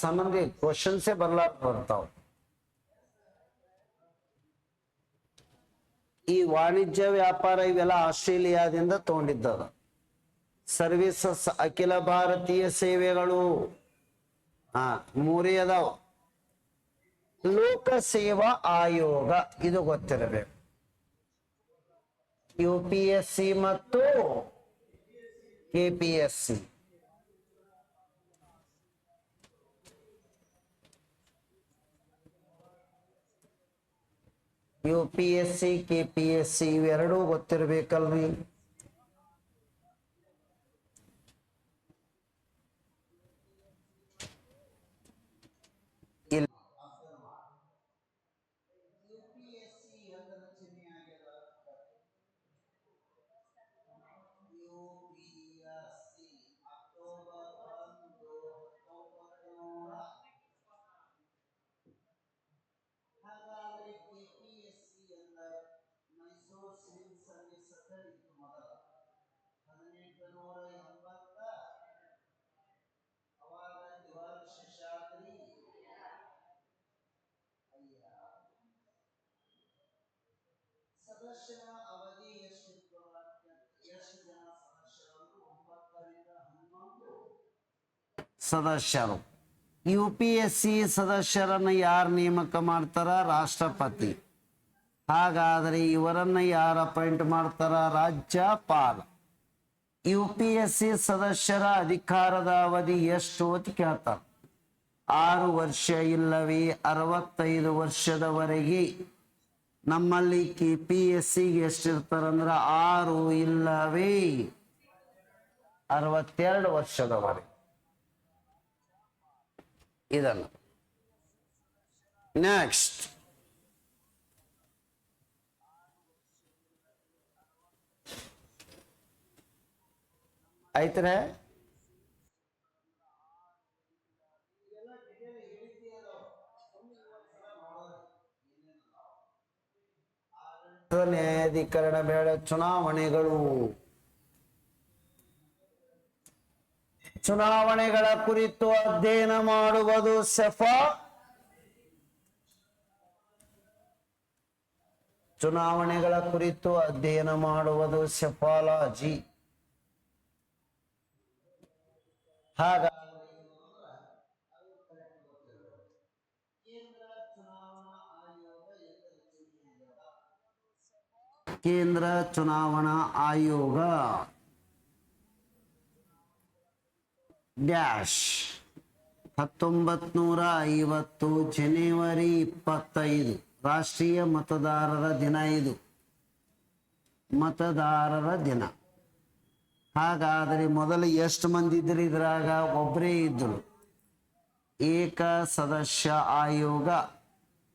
ಸಂಬಂಧಿ ಕ್ವಶನ್ಸೇ ಬರ್ತಾವ. ಈ ವಾಣಿಜ್ಯ ವ್ಯಾಪಾರ ಇವೆಲ್ಲ ಆಸ್ಟ್ರೇಲಿಯಾದಿಂದ ತಗೊಂಡಿದ್ದದ. ಸರ್ವಿಸಸ್ ಅಖಿಲ ಭಾರತೀಯ ಸೇವೆಗಳು 3 ಅದಾವ. ಲೋಕಸೇವಾ ಆಯೋಗ ಇದು ಗೊತ್ತಿರಬೇಕು. UPSC ಮತ್ತು KPSC. UPSC KPSC ಇವೆರಡೂ ಗೊತ್ತಿರ್ಬೇಕಲ್ರಿ. ಸದಸ್ಯರ ಅವಧಿ ಎಷ್ಟಿತ್ತು? ಎಷ್ಟು ಜನ ಸದಸ್ಯರು? 9ರಿಂದ 11 ಸದಸ್ಯರು. UPSC ಸದಸ್ಯರನ್ನು ಯಾರು ನೇಮಕ ಮಾಡ್ತಾರ? ರಾಷ್ಟ್ರಪತಿ. ಹಾಗಾದರೆ ಇವರನ್ನ ಯಾರು ಅಪಾಯಿಂಟ್ ಮಾಡ್ತಾರ? ರಾಜ್ಯಪಾಲ. UPSC ಸದಸ್ಯರ ಅಧಿಕಾರದ ಅವಧಿ ಎಷ್ಟು ಅಂತ ಕೇಳ್ತಾರೆ. 6 ವರ್ಷ ಇಲ್ಲವೇ 65 ವರ್ಷದವರೆಗೆ. ನಮ್ಮಲ್ಲಿ KPSC ಎಷ್ಟಿರ್ತಾರಂದ್ರ 6 ಇಲ್ಲವೇ 62 ವರ್ಷದವರೆಗೆ. ಇದನ್ನು ನೆಕ್ಸ್ಟ್ ಆಯ್ತರೆ. ನ್ಯಾಯಾಧೀಕರಣ ಬೇಡ. ಚುನಾವಣೆಗಳ ಕುರಿತು ಅಧ್ಯಯನ ಮಾಡುವುದು ಚುನಾವಣೆಗಳ ಕುರಿತು ಅಧ್ಯಯನ ಮಾಡುವುದು ಸೆಫಾಲಜಿ. ಕೇಂದ್ರ ಚುನಾವಣಾ ಆಯೋಗ ಡ್ಯಾಶ್ 1950 ಜನವರಿ 25 ರಾಷ್ಟ್ರೀಯ ಮತದಾರರ ದಿನ. ಇದು ಮತದಾರರ ದಿನ. ಹಾಗಾದರೆ ಮೊದಲು ಎಷ್ಟು ಮಂದಿ ಇದ್ರು? ಇದ್ರಾಗ ಒಬ್ಬರೇ ಇದ್ರು. ಏಕ ಸದಸ್ಯ ಆಯೋಗ.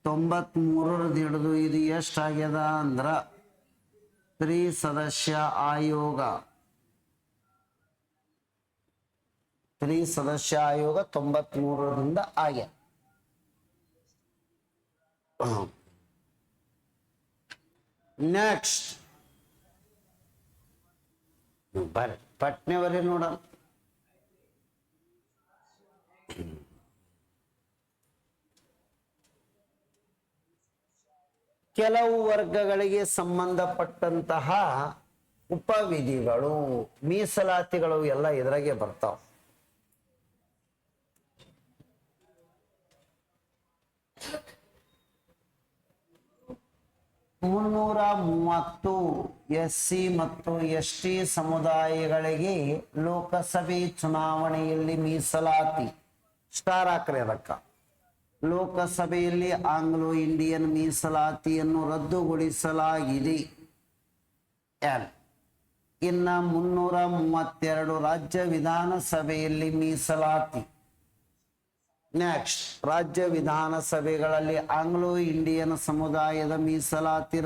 93 ಹಿಡಿದು ಇದು ಎಷ್ಟಾಗ್ಯದ ಅಂದ್ರ ತ್ರಿಸದಸ್ಯ ಆಯೋಗ 93ರಿಂದ ಆಗ್ಯ. ನೆಕ್ಸ್ಟ್ ಬರ್ರಿ ಪಟ್ನೆವರಿ ನೋಡ. ಕೆಲವು ವರ್ಗಗಳಿಗೆ ಸಂಬಂಧಪಟ್ಟಂತಹ ಉಪವಿಧಿಗಳು ಮೀಸಲಾತಿಗಳು ಎಲ್ಲ ಇದ್ರಾಗೆ ಬರ್ತಾವ. ಮುನ್ನೂರ 30 SC ಮತ್ತು ST ಸಮುದಾಯಗಳಿಗೆ ಲೋಕಸಭೆ ಚುನಾವಣೆಯಲ್ಲಿ ಮೀಸಲಾತಿ ಸ್ಟಾರ್ ಹಾಕ್ರಿ. ಅದಕ್ಕ ಲೋಕಸಭೆಯಲ್ಲಿ ಆಂಗ್ಲೋ ಇಂಡಿಯನ್ ಮೀಸಲಾತಿಯನ್ನು ರದ್ದುಗೊಳಿಸಲಾಗಿದೆ. ಇನ್ನ 332 ರಾಜ್ಯ ವಿಧಾನಸಭೆಯಲ್ಲಿ ಮೀಸಲಾತಿ. ನೆಕ್ಸ್ಟ್ ರಾಜ್ಯ ವಿಧಾನಸಭೆಗಳಲ್ಲಿ ಆಂಗ್ಲೋ ಇಂಡಿಯನ್ ಸಮುದಾಯದ ಮೀಸಲಾತಿ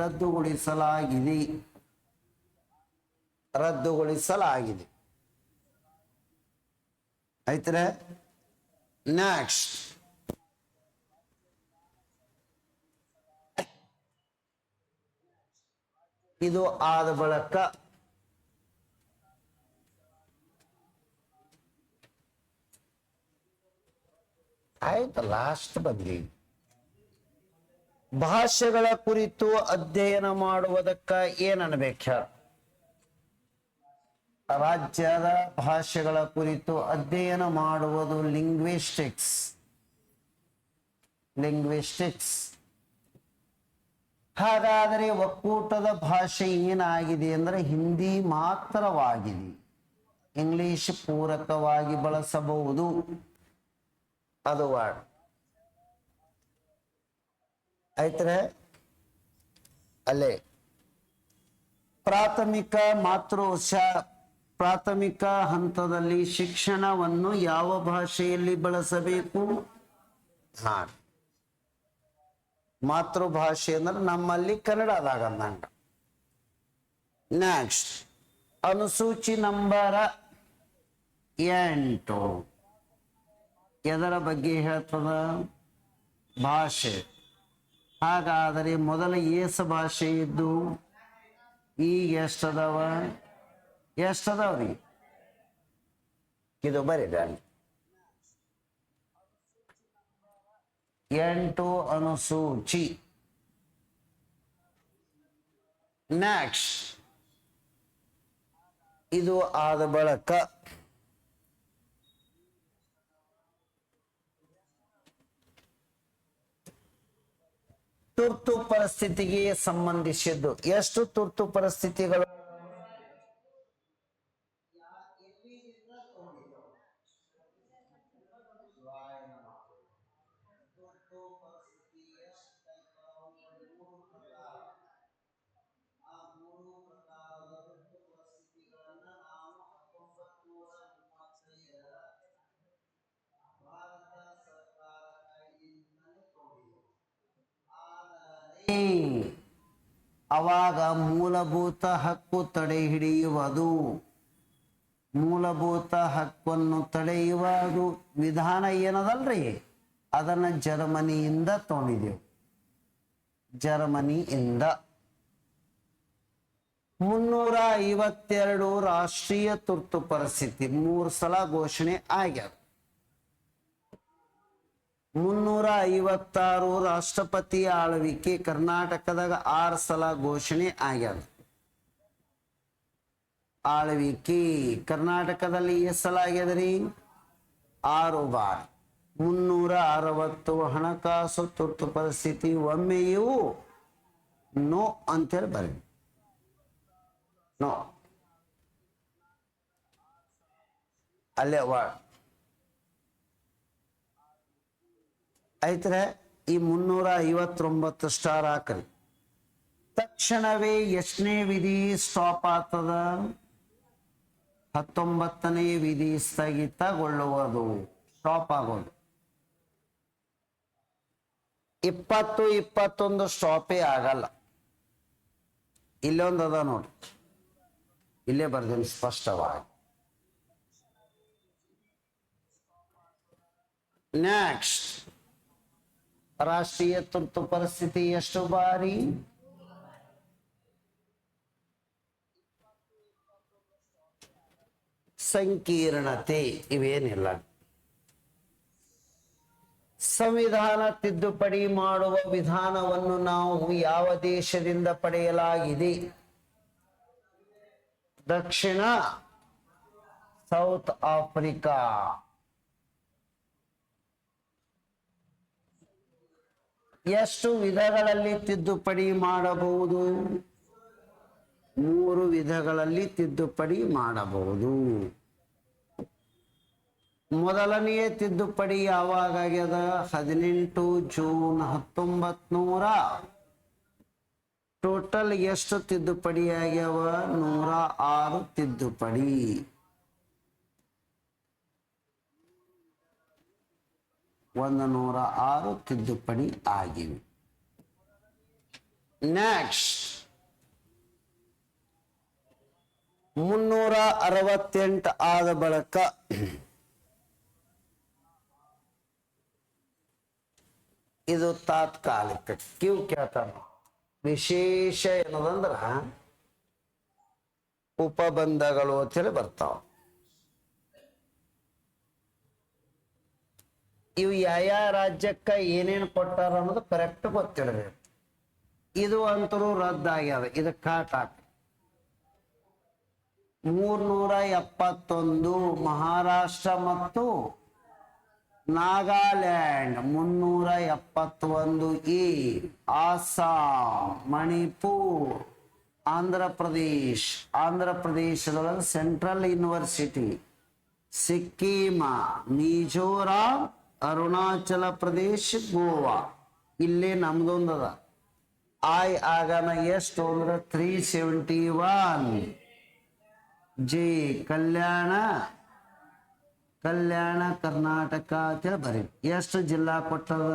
ರದ್ದುಗೊಳಿಸಲಾಗಿದೆ. ಆಯ್ತರೆ. ನೆಕ್ಸ್ಟ್ ಇದು ಆದ ಬಳಿಕ ಆಯ್ತು ಲಾಸ್ಟ್ ಬಂದಿ. ಭಾಷೆಗಳ ಕುರಿತು ಅಧ್ಯಯನ ಮಾಡುವುದಕ್ಕ ಏನ್ ಅನ್ಬೇಕು ಹೇಳ. ರಾಜ್ಯದ ಭಾಷೆಗಳ ಕುರಿತು ಅಧ್ಯಯನ ಮಾಡುವುದು ಲಿಂಗ್ವಿಸ್ಟಿಕ್ಸ್. ಹಾಗಾದರೆ ಒಕ್ಕೂಟದ ಭಾಷೆ ಏನಾಗಿದೆ ಅಂದ್ರೆ ಹಿಂದಿ ಮಾತ್ರವಾಗಿದೆ. ಇಂಗ್ಲಿಷ್ ಪೂರಕವಾಗಿ ಬಳಸಬಹುದು. ಅದು ವಾರ್ಡ್ ಆಯ್ತರೆ. ಅಲ್ಲೇ ಪ್ರಾಥಮಿಕ ಹಂತದಲ್ಲಿ ಶಿಕ್ಷಣವನ್ನು ಯಾವ ಭಾಷೆಯಲ್ಲಿ ಬಳಸಬೇಕು? ಮಾತೃಭಾಷೆ ಅಂದ್ರೆ ನಮ್ಮಲ್ಲಿ ಕನ್ನಡದಾಗ ಅಂದಂಗ. ನೆಕ್ಸ್ಟ್ ಅನುಸೂಚಿ ನಂಬರ್ 8 ಎದರ ಬಗ್ಗೆ ಹೇಳ್ತದ? ಭಾಷೆ. ಹಾಗಾದರೆ ಮೊದಲ ಏಸ ಭಾಷೆ ಇದ್ದು ಈಗ ಎಷ್ಟದವ್ರಿ? ಇದು ಬರೀ 8 ಅನುಸೂಚಿ. ನೆಕ್ಸ್ಟ್ ಇದು ಆದ ಬಳಿಕ ತುರ್ತು ಪರಿಸ್ಥಿತಿಗೆ ಸಂಬಂಧಿಸಿದ್ದು ಎಷ್ಟು ತುರ್ತು ಪರಿಸ್ಥಿತಿಗಳು? ಅವಾಗ ಮೂಲಭೂತ ಹಕ್ಕು ತಡೆ ಹಿಡಿಯುವುದು. ಮೂಲಭೂತ ಹಕ್ಕನ್ನು ತಡೆಯುವುದು ವಿಧಾನ ಏನದಲ್ರಿ, ಅದನ್ನ ಜರ್ಮನಿಯಿಂದ ತಗೊಂಡಿದ್ದೆವು. ಜರ್ಮನಿಯಿಂದ 352 ರಾಷ್ಟ್ರೀಯ ತುರ್ತು ಪರಿಸ್ಥಿತಿ 3 ಸಲ ಘೋಷಣೆ ಆಗ್ಯಾವ. 356 ರಾಷ್ಟ್ರಪತಿ ಆಳ್ವಿಕೆ ಕರ್ನಾಟಕದಾಗ 6 ಸಲ ಘೋಷಣೆ ಆಗ್ಯಾದ. ಆಳ್ವಿಕೆ ಕರ್ನಾಟಕದಲ್ಲಿ ಎಷ್ಟು ಸಲ ಆಗ್ಯದ್ರಿ? 6 ಬಾರಿ. 360 ಹಣಕಾಸು ತುರ್ತು ಪರಿಸ್ಥಿತಿ ಒಮ್ಮೆಯೂ ನೋ ಅಂತೇಳಿ ಬರೀ ನೋ ಅಲ್ಲೇ ಆಯ್ತ್ರೆ. ಈ 359 ಸ್ಟಾರ್ ಹಾಕ್ರಿ. ತಕ್ಷಣವೇ ಎಷ್ಟನೇ ವಿಧಿ ಸ್ಟಾಪ್ ಆಗ್ತದ? 19ನೇ ವಿಧಿ ಸ್ಥಗಿತಗೊಳ್ಳುವುದು, ಸ್ಟಾಪ್ ಆಗೋದು. 20 21 ಸ್ಟಾಪೇ ಆಗಲ್ಲ. ಇಲ್ಲೊಂದು ಅದ ನೋಡಿ, ಇಲ್ಲೇ ಬರ್ತೀನಿ ಸ್ಪಷ್ಟವಾಗಿ. ನೆಕ್ಸ್ಟ್, ರಾಷ್ಟ್ರೀಯ ತುರ್ತು ಪರಿಸ್ಥಿತಿ ಎಷ್ಟು ಬಾರಿ? ಸಂಕೀರ್ಣತೆ ಇವೇನಿಲ್ಲ. ಸಂವಿಧಾನ ತಿದ್ದುಪಡಿ ಮಾಡುವ ವಿಧಾನವನ್ನು ನಾವು ಯಾವ ದೇಶದಿಂದ ಪಡೆಯಲಾಗಿದೆ? ದಕ್ಷಿಣ ಸೌತ್ ಆಫ್ರಿಕಾ. ಎಷ್ಟು ವಿಧಗಳಲ್ಲಿ ತಿದ್ದುಪಡಿ ಮಾಡಬಹುದು? 3 ವಿಧಗಳಲ್ಲಿ ತಿದ್ದುಪಡಿ ಮಾಡಬಹುದು. ಮೊದಲನೆಯ ತಿದ್ದುಪಡಿ ಯಾವಾಗ ಆಗ್ಯದ? 18 ಜೂನ್ 1900. ಟೋಟಲ್ ಎಷ್ಟು ತಿದ್ದುಪಡಿ ಆಗ್ಯಾವ? 106 ತಿದ್ದುಪಡಿ. ಒಂದು 106 ತಿದ್ದುಪಡಿ ಆಗಿವೆ. ನೆಕ್ಸ್ಟ್, 368 ಆದ ಬಳಿಕ ಇದು ತಾತ್ಕಾಲಿಕ. ಕ್ಯೂ ಕೇಳ್ತಾನ. ವಿಶೇಷ ಏನದಂದ್ರ ಉಪಬಂಧಗಳು ಅಂತೇಳಿ ಬರ್ತಾವ. ಇವು ಯಾವ ರಾಜ್ಯಕ್ಕ ಏನೇನು ಕೊಟ್ಟಾರ ಅನ್ನೋದು ಕರೆಕ್ಟ್ ಗೊತ್ತಿರಬೇಕು. ಇದು ಅಂತರೂ ರದ್ದಾಗ್ಯದ. ಇದು ಕಾಟ್ ಹಾಕಿ 371 ಮಹಾರಾಷ್ಟ್ರ ಮತ್ತು ನಾಗಾಲ್ಯಾಂಡ್ 371 ಎ, ಆಸಾಂ, ಮಣಿಪುರ್, ಆಂಧ್ರ ಪ್ರದೇಶದೊಳಗೆ ಸೆಂಟ್ರಲ್ ಯೂನಿವರ್ಸಿಟಿ, ಸಿಕ್ಕಿಮ, ಮಿಜೋರಾಂ, ಅರುಣಾಚಲ ಪ್ರದೇಶ, ಗೋವಾ. ಇಲ್ಲೇ ನಮ್ದೊಂದದ. ಆಗನ ಎಷ್ಟು ಅಂದ್ರೆ 371. ಜೆ ಕಲ್ಯಾಣ ಕರ್ನಾಟಕ ಅಂತೇಳಿ ಬರೀ. ಎಷ್ಟು ಜಿಲ್ಲಾ ಕೊಟ್ಟದ?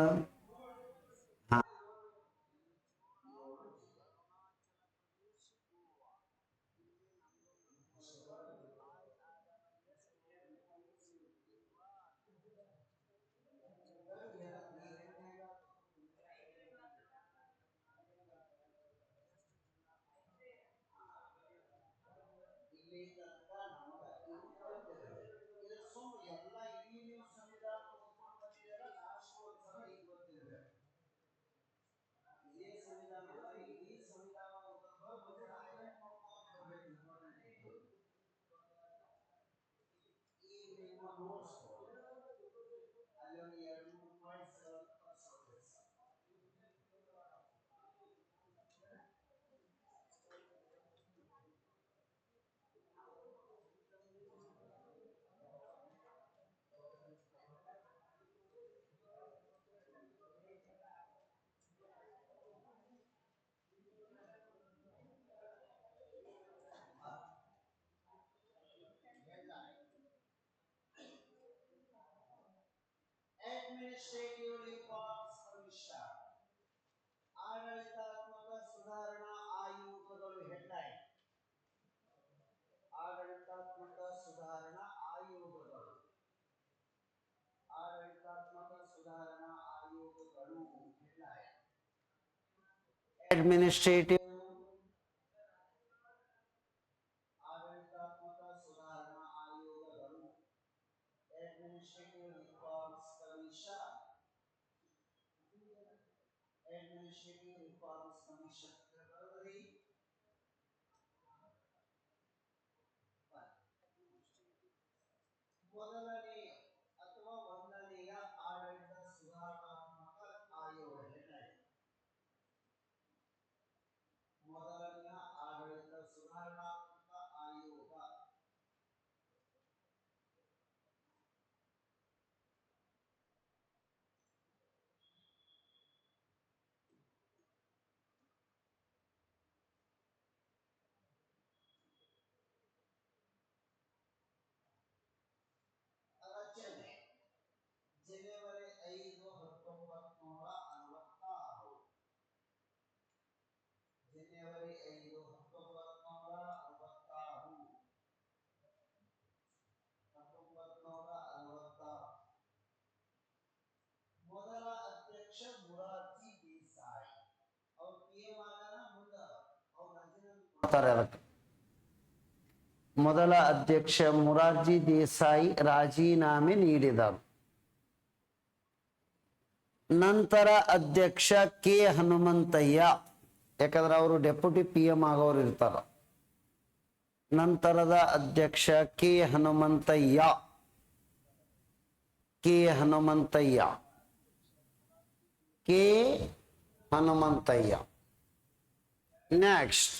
ಅಡ್ಮಿನಿಸ್ಟ್ರೇಟಿವ್ ರಿಫಾರ್ಮ್ಸ್ ಕಮಿಷನ್, ಆಡಳಿತಾತ್ಮಕ ಸುಧಾರಣಾ ಆಯೋಗಗಳು. ಹೆಡ್ಲೈನ್: ಆಡಳಿತಾತ್ಮಕ ಸುಧಾರಣಾ ಆಯೋಗಗಳು. ಹೆಡ್ಲೈನ್: ಅಡ್ಮಿನಿಸ್ಟ್ರೇಟಿವ್ ಆಡಳಿತಾತ್ಮಕ ಸುಧಾರಣಾ ಆಯೋಗಗಳು. Administrative reforms commission. Administrative reforms commission. ಮೊದಲನೇ ಅಥವಾ ಒಂದನೆಯ ಆಡಳಿತ ಸುಧಾರಣಾತ್ಮಕ ಆಯೋಗ. ಮೊದಲನೆಯ ಆಡಳಿತ ಸುಧಾರಣಾತ್ಮಕ ಆಯೋಗ. ಅದಕ್ಕೆ ಮೊದಲ ಅಧ್ಯಕ್ಷ ಮೊರಾರ್ಜಿ ದೇಸಾಯಿ ರಾಜೀನಾಮೆ ನೀಡಿದರು. ನಂತರ ಅಧ್ಯಕ್ಷ ಕೆ ಹನುಮಂತಯ್ಯ, ಯಾಕಂದ್ರೆ ಅವರು ಡೆಪ್ಯೂಟಿ PM ಆಗೋರು ಇರ್ತಾರ. ನಂತರದ ಅಧ್ಯಕ್ಷ K Hanumanthaiah. K Hanumanthaiah K Hanumanthaiah. Next,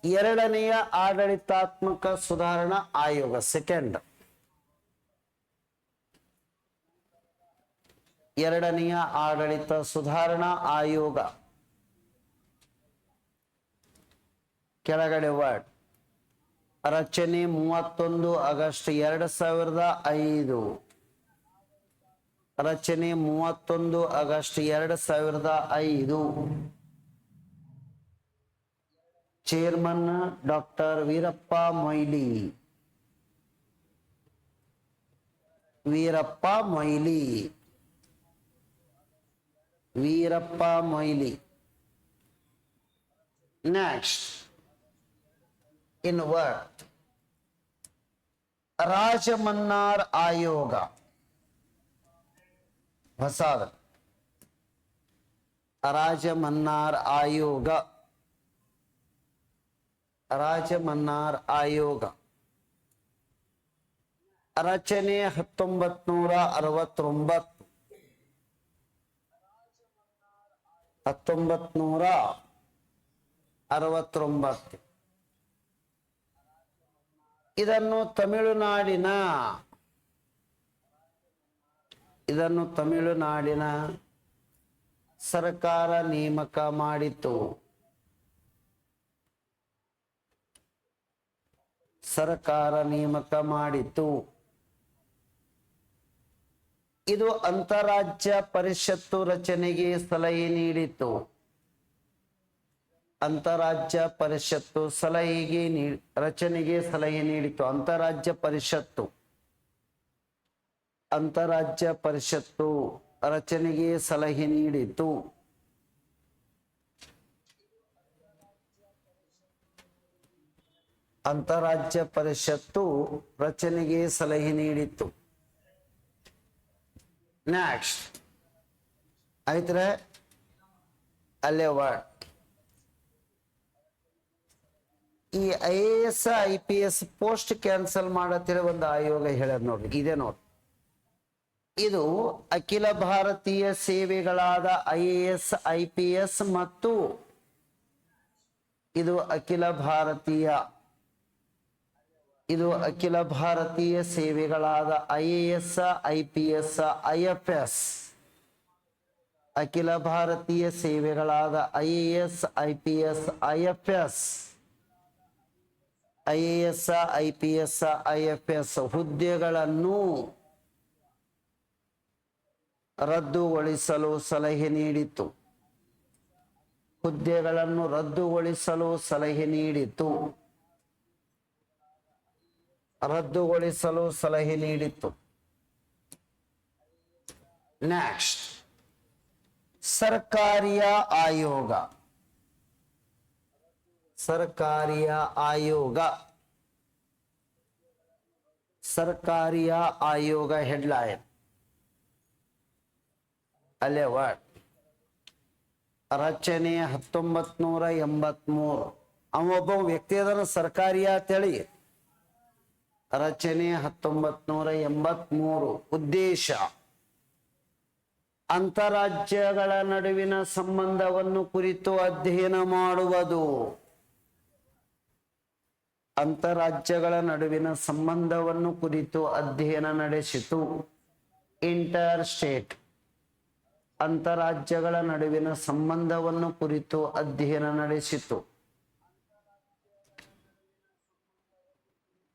ಎರಡನೆಯ ಆಡಳಿತಾತ್ಮಕ ಸುಧಾರಣಾ ಆಯೋಗ, ಸೆಕೆಂಡ್. ಎರಡನೆಯ ಆಡಳಿತ ಸುಧಾರಣಾ ಆಯೋಗ, ಕೆಳಗಡೆ ವರ್ಡ್. ರಚನೆ 31 ಆಗಸ್ಟ್ 2005. ರಚನೆ 31 August 2005. Chairman doctor Veerappa Moily. Veerappa Moily. Veerappa Moily. Next, in word. Rajamannar ಆಯೋಗ, ಹೊಸದ. ರಾಜಮನ್ನಾರ್ ಆಯೋಗ. ರಾಜಮನ್ನಾರ್ ಆಯೋಗ. ರಚನೆ 1969. 1969. ಇದನ್ನು ತಮಿಳುನಾಡಿನ ಸರ್ಕಾರ ನೇಮಕ ಮಾಡಿತು. ಸರ್ಕಾರ ನೇಮಕ ಮಾಡಿತು. ಇದು ಅಂತಾರಾಜ್ಯ ಪರಿಷತ್ತು ರಚನೆಗೆ ಸಲಹೆ ನೀಡಿತು. ಅಂತಾರಾಜ್ಯ ಪರಿಷತ್ತು ರಚನೆಗೆ ಸಲಹೆ ನೀಡಿತು. ಅಂತಾರಾಜ್ಯ ಪರಿಷತ್ತು ರಚನೆಗೆ ಸಲಹೆ ನೀಡಿತು. ಅಂತಾರಾಜ್ಯ ಪರಿಷತ್ತು ರಚನೆಗೆ ಸಲಹೆ ನೀಡಿತು. ನೆಕ್ಸ್ಟ್, ಆಯ್ತ್ರೆ, ಅಲ್ಲೇ ವರ್ಡ್. ಈ IAS IPS ಪೋಸ್ಟ್ ಕ್ಯಾನ್ಸಲ್ ಮಾಡತ್ತಿರೋ ಒಂದು ಆಯೋಗ ಹೇಳದ್ ನೋಡ್ರಿ, ಇದೆ ನೋಡ್ರಿ. ಇದು ಅಖಿಲ ಭಾರತೀಯ ಸೇವೆಗಳಾದ IAS IPS ಮತ್ತು ಇದು ಅಖಿಲ ಭಾರತೀಯ ಸೇವೆಗಳಾದ IAS IPS IFS. ಅಖಿಲ ಭಾರತೀಯ ಸೇವೆಗಳಾದ IAS IPS IFS. IAS IPS IFS ಹುದ್ದೆಗಳನ್ನು ರದ್ದುಗೊಳಿಸಲು ಸಲಹೆ ನೀಡಿತು. ಹುದ್ದೆಗಳನ್ನು ರದ್ದುಗೊಳಿಸಲು ಸಲಹೆ ನೀಡಿತು. ರದ್ದುಗೊಳಿಸಲು ಸಲಹೆ ನೀಡಿತು. ನೆಕ್ಸ್ಟ್, ಸರ್ಕಾರಿಯ ಆಯೋಗ. ಸರ್ಕಾರಿಯ ಆಯೋಗ. ಸರ್ಕಾರಿಯ ಆಯೋಗ ಹೆಡ್ಲೈನ್ ಅಲ್ಲೇ ವರ್ಡ್. ರಚನೆ 1983. ಅವೊಬ್ಬ ವ್ಯಕ್ತಿ ಅದನ್ನು ಸರ್ಕಾರಿಯ ಅಂತೇಳಿ. ರಚನೆ 1983. ಉದ್ದೇಶ ಅಂತಾರಾಜ್ಯಗಳ ನಡುವಿನ ಸಂಬಂಧವನ್ನು ಕುರಿತು ಅಧ್ಯಯನ ಮಾಡುವುದು. ಅಂತಾರಾಜ್ಯಗಳ ನಡುವಿನ ಸಂಬಂಧವನ್ನು ಕುರಿತು ಅಧ್ಯಯನ ನಡೆಸಿತು. Inter state. ಅಂತಾರಾಜ್ಯಗಳ ನಡುವಿನ ಸಂಬಂಧವನ್ನು ಕುರಿತು ಅಧ್ಯಯನ ನಡೆಸಿತು.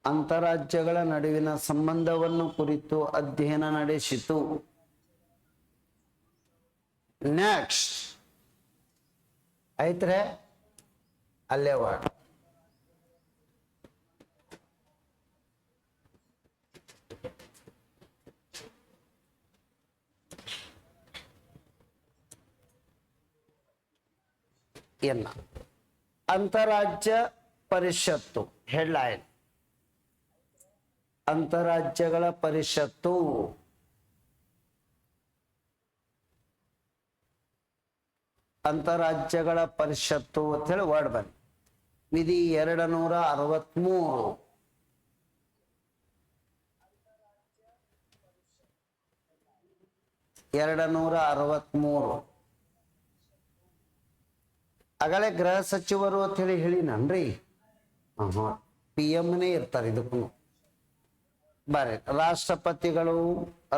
ಅಂತಾರಾಜ್ಯಗಳ ನಡುವಿನ ಸಂಬಂಧವನ್ನು ಕುರಿತು ಅಧ್ಯಯನ ನಡೆಸಿತು. ನೆಕ್ಸ್ಟ್, ಆಯ್ತ್ರೆ, ಅಲ್ಲೇ ವರ್ಡ್. ಅಂತಾರಾಜ್ಯ ಪರಿಷತ್ತು ಹೆಡ್ಲೈನ್. ಅಂತಾರಾಜ್ಯಗಳ ಪರಿಷತ್ತು ಅಂತಾರಾಜ್ಯಗಳ ಪರಿಷತ್ತು ಅಂತ ಹೇಳಿ ವರ್ಡ್ ಬನ್ನಿ. ವಿಧಿ 263. ಆಗಲೇ ಗೃಹ ಸಚಿವರು ಅಂತ ಹೇಳಿ ನನ್ರಿ PM ಇರ್ತಾರೆ ಇದಕ್ಕೂ. ಬರ್ರಿ, ರಾಷ್ಟ್ರಪತಿಗಳು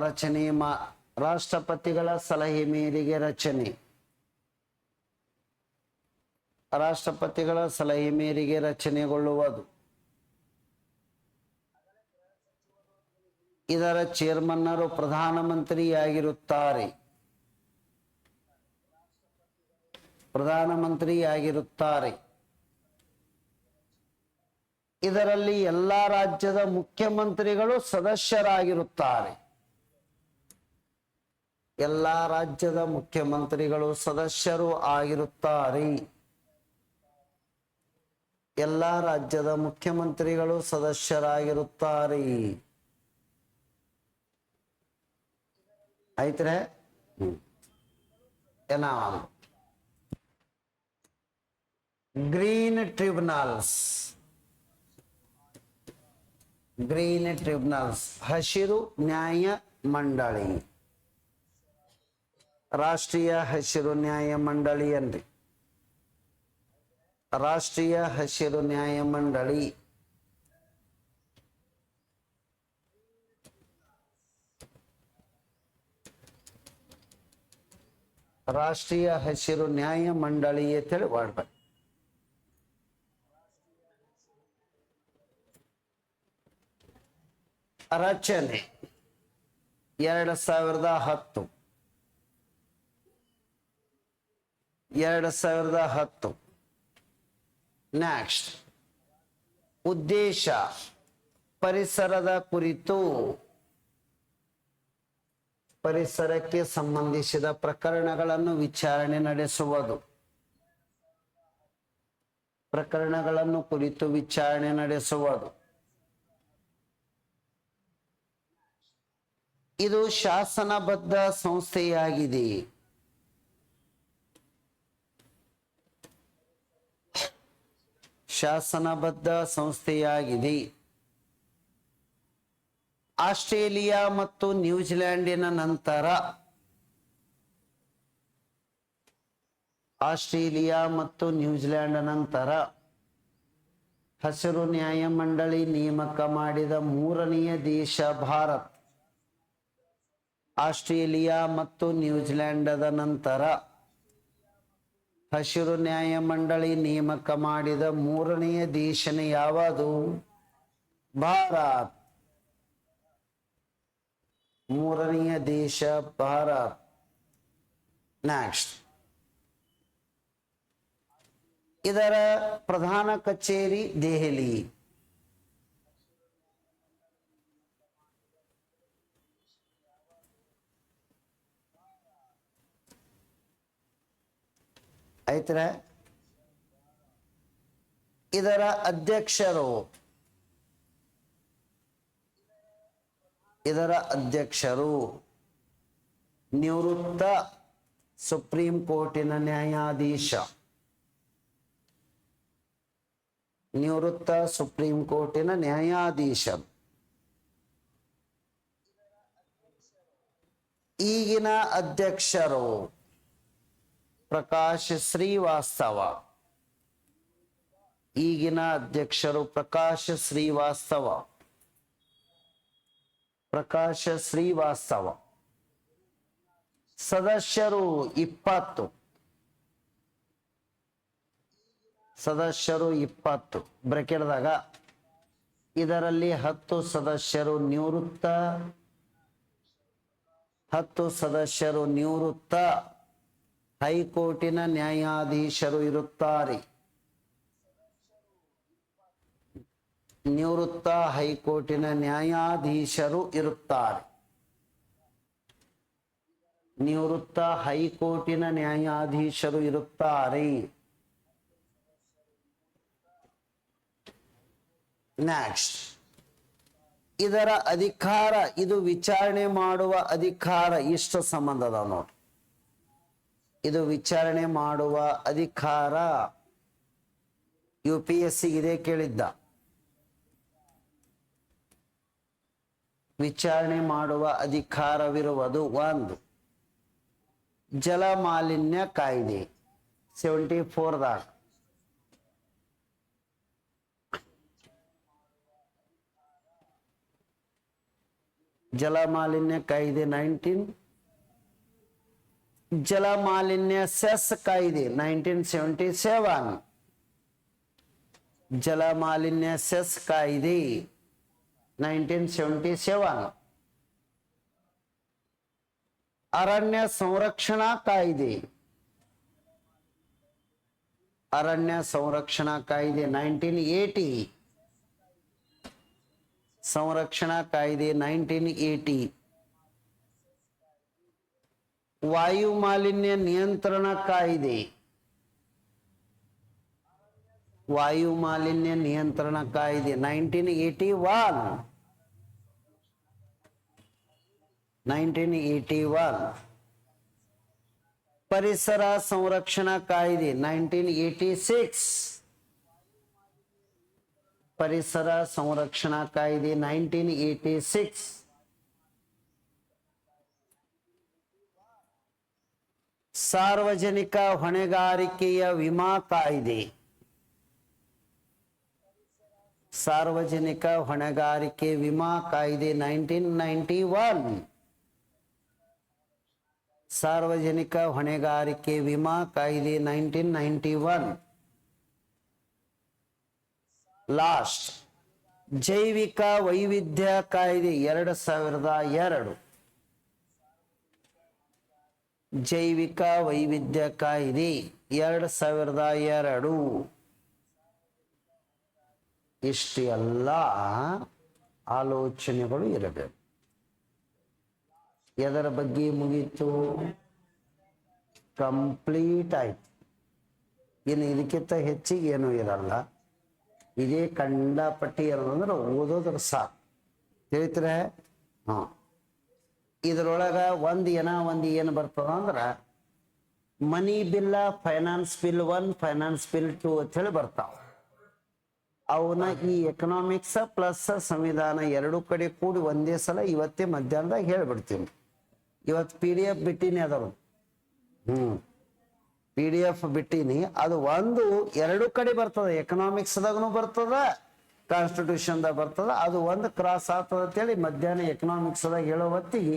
ರಚನೆ ರಾಷ್ಟ್ರಪತಿಗಳ ಸಲಹೆ ಮೇರೆಗೆ ರಚನೆ. ರಾಷ್ಟ್ರಪತಿಗಳ ಸಲಹೆ ಮೇರೆಗೆ ರಚನೆಗೊಳ್ಳುವುದು. ಇದರ ಚೇರ್ಮನ್ನರು ಪ್ರಧಾನಮಂತ್ರಿಯಾಗಿರುತ್ತಾರೆ. ಇದರಲ್ಲಿ ಎಲ್ಲಾ ರಾಜ್ಯದ ಮುಖ್ಯಮಂತ್ರಿಗಳು ಸದಸ್ಯರಾಗಿರುತ್ತಾರೆ. ಎಲ್ಲಾ ರಾಜ್ಯದ ಮುಖ್ಯಮಂತ್ರಿಗಳು ಸದಸ್ಯರು ಆಗಿರುತ್ತಾರೆ. ಎಲ್ಲಾ ರಾಜ್ಯದ ಮುಖ್ಯಮಂತ್ರಿಗಳು ಸದಸ್ಯರಾಗಿರುತ್ತಾರೆ. ಆಯ್ತ್ರೆ? ಗ್ರೀನ್ ಟ್ರಿಬ್ಯುನಲ್ಸ್ ಹಸಿರು ನ್ಯಾಯ ಮಂಡಳಿ. ರಾಷ್ಟ್ರೀಯ ಹಸಿರು ನ್ಯಾಯ ಮಂಡಳಿ ಅನ್ರಿ. ರಾಷ್ಟ್ರೀಯ ಹಸಿರು ನ್ಯಾಯ ಮಂಡಳಿ. ರಾಷ್ಟ್ರೀಯ ಹಸಿರು ನ್ಯಾಯ ಮಂಡಳಿ ಅಂತೇಳಿ ಮಾಡ್ಬೇಕು. ರಚನೆ 2010. ನೆಕ್ಸ್ಟ್ ಉದ್ದೇಶ ಪರಿಸರದ ಕುರಿತು ಪರಿಸರಕ್ಕೆ ಸಂಬಂಧಿಸಿದ ಪ್ರಕರಣಗಳನ್ನು ವಿಚಾರಣೆ ನಡೆಸುವುದು. ಪ್ರಕರಣಗಳನ್ನು ಕುರಿತು ವಿಚಾರಣೆ ನಡೆಸುವುದು. ಇದು ಶಾಸನಬದ್ಧ ಸಂಸ್ಥೆಯಾಗಿದೆ. ಶಾಸನಬದ್ಧ ಸಂಸ್ಥೆಯಾಗಿದೆ. ಆಸ್ಟ್ರೇಲಿಯಾ ಮತ್ತು ನ್ಯೂಜಿಲೆಂಡಿನ ನಂತರ ಹಸಿರು ನ್ಯಾಯಮಂಡಳಿ ನೇಮಕ ಮಾಡಿದ ಮೂರನೆಯ ದೇಶ ಭಾರತ. ಆಸ್ಟ್ರೇಲಿಯಾ ಮತ್ತು ನ್ಯೂಜಿಲೆಂಡದ ನಂತರ ಹಸಿರು ನ್ಯಾಯಮಂಡಳಿ ನೇಮಕ ಮಾಡಿದ ಮೂರನೆಯ ದೇಶನೇ ಯಾವುದು? ಭಾರತ್. ಮೂರನೆಯ ದೇಶ ಭಾರತ್. ನೆಕ್ಸ್ಟ್, ಇದರ ಪ್ರಧಾನ ಕಚೇರಿ ದೆಹಲಿ. ಆಯ್ತರ ಇದರ ಅಧ್ಯಕ್ಷರು ನಿವೃತ್ತ ಸುಪ್ರೀಂ ಕೋರ್ಟಿನ ನ್ಯಾಯಾಧೀಶ. ಈಗಿನ ಅಧ್ಯಕ್ಷರು ಪ್ರಕಾಶ್ ಶ್ರೀವಾಸ್ತವ. ಸದಸ್ಯರು 20. ಬ್ರಾಕೆಟ್ದಾಗ ಇದರಲ್ಲಿ 10 ಸದಸ್ಯರು ನಿವೃತ್ತ ಹೈಕೋರ್ಟಿನ ನ್ಯಾಯಾಧೀಶರು ಇರುತ್ತಾರೆ. ನಿವೃತ್ತ ಹೈಕೋರ್ಟಿನ ನ್ಯಾಯಾಧೀಶರು ಇರುತ್ತಾರೆ. ನೆಕ್ಸ್ಟ್ ಇದರ ಅಧಿಕಾರ, ಇದು ವಿಚಾರಣೆ ಮಾಡುವ ಅಧಿಕಾರ, ಇಷ್ಟ ಸಂಬಂಧ ಅದಾವ ನೋಡಿ. ಇದು ವಿಚಾರಣೆ ಮಾಡುವ ಅಧಿಕಾರ. UPSC ಇದೇ ಕೇಳಿದ್ದ. ವಿಚಾರಣೆ ಮಾಡುವ ಅಧಿಕಾರವಿರುವುದು ಒಂದು ಜಲ ಮಾಲಿನ್ಯ ಕಾಯ್ದೆ 74ದಾಗ. ಜಲ ಮಾಲಿನ್ಯ ಕಾಯ್ದೆ 19, ಜಲ ಮಾಲಿನ್ಯ ಸೆಸ್ ಕಾಯ್ದೆ 1977, ಜಲ ಮಾಲಿನ್ಯ ಸೆಸ್ ಕಾಯ್ದೆ 1977, ಅರಣ್ಯ ಸಂರಕ್ಷಣಾ ಕಾಯ್ದೆ, ಅರಣ್ಯ ಸಂರಕ್ಷಣಾ ಕಾಯ್ದೆ 1980, ಸಂರಕ್ಷಣಾ ಕಾಯ್ದೆ 1980, ವಾಯು ಮಾಲಿನ್ಯ ನಿಯಂತ್ರಣ ಕಾಯ್ದೆ, ವಾಯು ಮಾಲಿನ್ಯ ನಿಯಂತ್ರಣ ಕಾಯ್ದೆ 1981, 1981, ಪರಿಸರ ಸಂರಕ್ಷಣಾ ಕಾಯ್ದೆ 1986, ಪರಿಸರ ಸಂರಕ್ಷಣಾ ಕಾಯ್ದೆ 1986, ಸಾರ್ವಜನಿಕ ಹೊಣೆಗಾರಿಕೆಯ ವಿಮಾ ಕಾಯ್ದೆ, ಸಾರ್ವಜನಿಕ ಹೊಣೆಗಾರಿಕೆ ವಿಮಾ ಕಾಯ್ದೆ 1991, ಸಾರ್ವಜನಿಕ ಹೊಣೆಗಾರಿಕೆ ವಿಮಾ ಕಾಯ್ದೆ 1991. ಲಾಸ್ಟ್ ಜೈವಿಕ ವೈವಿಧ್ಯ ಕಾಯ್ದೆ 2002, ಜೈವಿಕ ವೈವಿಧ್ಯ ಕಾಯ್ದೆ 2002. ಇಷ್ಟೆಲ್ಲ ಆಲೋಚನೆಗಳು ಇರಬೇಕು. ಎದರ ಬಗ್ಗೆ ಮುಗೀತು? ಕಂಪ್ಲೀಟ್ ಆಯ್ತು. ಇನ್ನು ಇದಕ್ಕಿಂತ ಹೆಚ್ಚಿಗೆ ಏನೂ ಇರಲ್ಲ. ಇದೇ ಕಂಡಪಟ್ಟಿ ಏನಂದ್ರೆ ಓದೋದ್ರ ಸಾಕು. ತಿಳಿದ್ರೆ ಇದರೊಳಗ ಒಂದು ಏನು ಬರ್ತದ ಅಂದ್ರೆ ಮನಿ ಬಿಲ್ಲ, ಫೈನಾನ್ಸ್ ಬಿಲ್ 1, ಫೈನಾನ್ಸ್ ಬಿಲ್ 2 ಅಂತ ಹೇಳಿ ಬರ್ತಾವ. ಅವನ್ನ ಈ ಎಕನಾಮಿಕ್ಸ್ ಪ್ಲಸ್ ಸಂವಿಧಾನ ಎರಡೂ ಕಡೆ ಕೂಡಿ ಒಂದೇ ಸಲ ಇವತ್ತೇ ಮಧ್ಯಾಹ್ನದಾಗ ಹೇಳ್ಬಿಡ್ತೀನಿ. ಇವತ್ತು PDF ಬಿಟ್ಟಿನಿ ಅದರು. PDF ಬಿಟ್ಟಿನಿ. ಅದು ಒಂದು ಎರಡು ಕಡೆ ಬರ್ತದೆ, ಎಕನಾಮಿಕ್ಸ್ದಾಗೂ ಬರ್ತದ, ಕಾನ್ಸ್ಟಿಟ್ಯೂಷನ್ದಾಗ ಬರ್ತದ. ಅದು ಒಂದು ಕ್ರಾಸ್ ಆಗ್ತದ ಅಂತೇಳಿ ಮಧ್ಯಾಹ್ನ ಎಕನಾಮಿಕ್ಸ್ದಾಗ ಹೇಳೋ ಹೊತ್ತಿಗೆ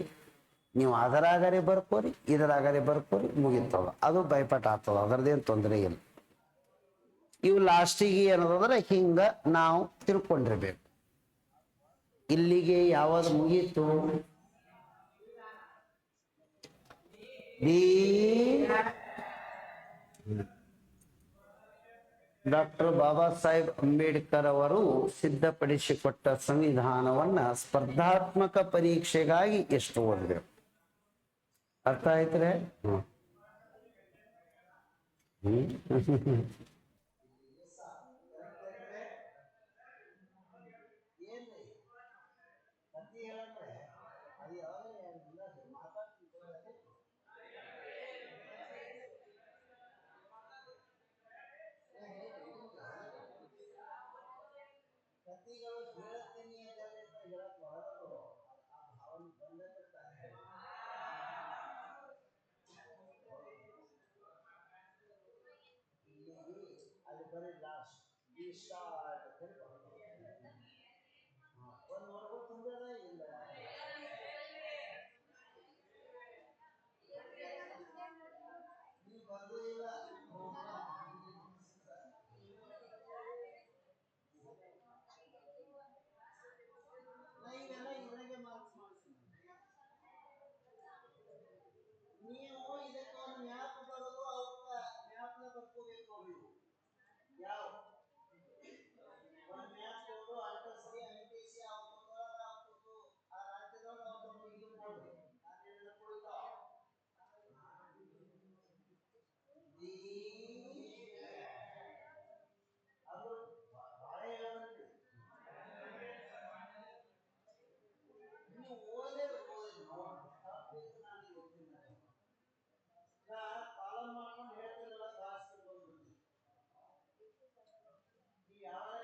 ನೀವು ಅದರಾಗರೆ ಬರ್ಕೋರಿ, ಇದರಾಗರೆ ಬರ್ಕೋರಿ, ಮುಗಿತದ. ಅದು ಭಯಪಟ್ಟ ಆಗ್ತದ, ಅದರದೇನು ತೊಂದರೆ ಇಲ್ಲ. ಇವು ಲಾಸ್ಟಿಗೆ ಏನದಂದ್ರೆ ಹಿಂಗ ನಾವು ತಿಳ್ಕೊಂಡಿರ್ಬೇಕು. ಇಲ್ಲಿಗೆ ಯಾವುದು ಮುಗೀತು? ಡಾಕ್ಟರ್ ಬಾಬಾ ಸಾಹೇಬ್ ಅಂಬೇಡ್ಕರ್ ಅವರು ಸಿದ್ಧಪಡಿಸಿಕೊಟ್ಟ ಸಂವಿಧಾನವನ್ನ ಸ್ಪರ್ಧಾತ್ಮಕ ಪರೀಕ್ಷೆಗಾಗಿ ಎಷ್ಟು ಓದಬೇಕು? ಅರ್ಥ ಆಯ್ತ್ರೆ? ಯಾವ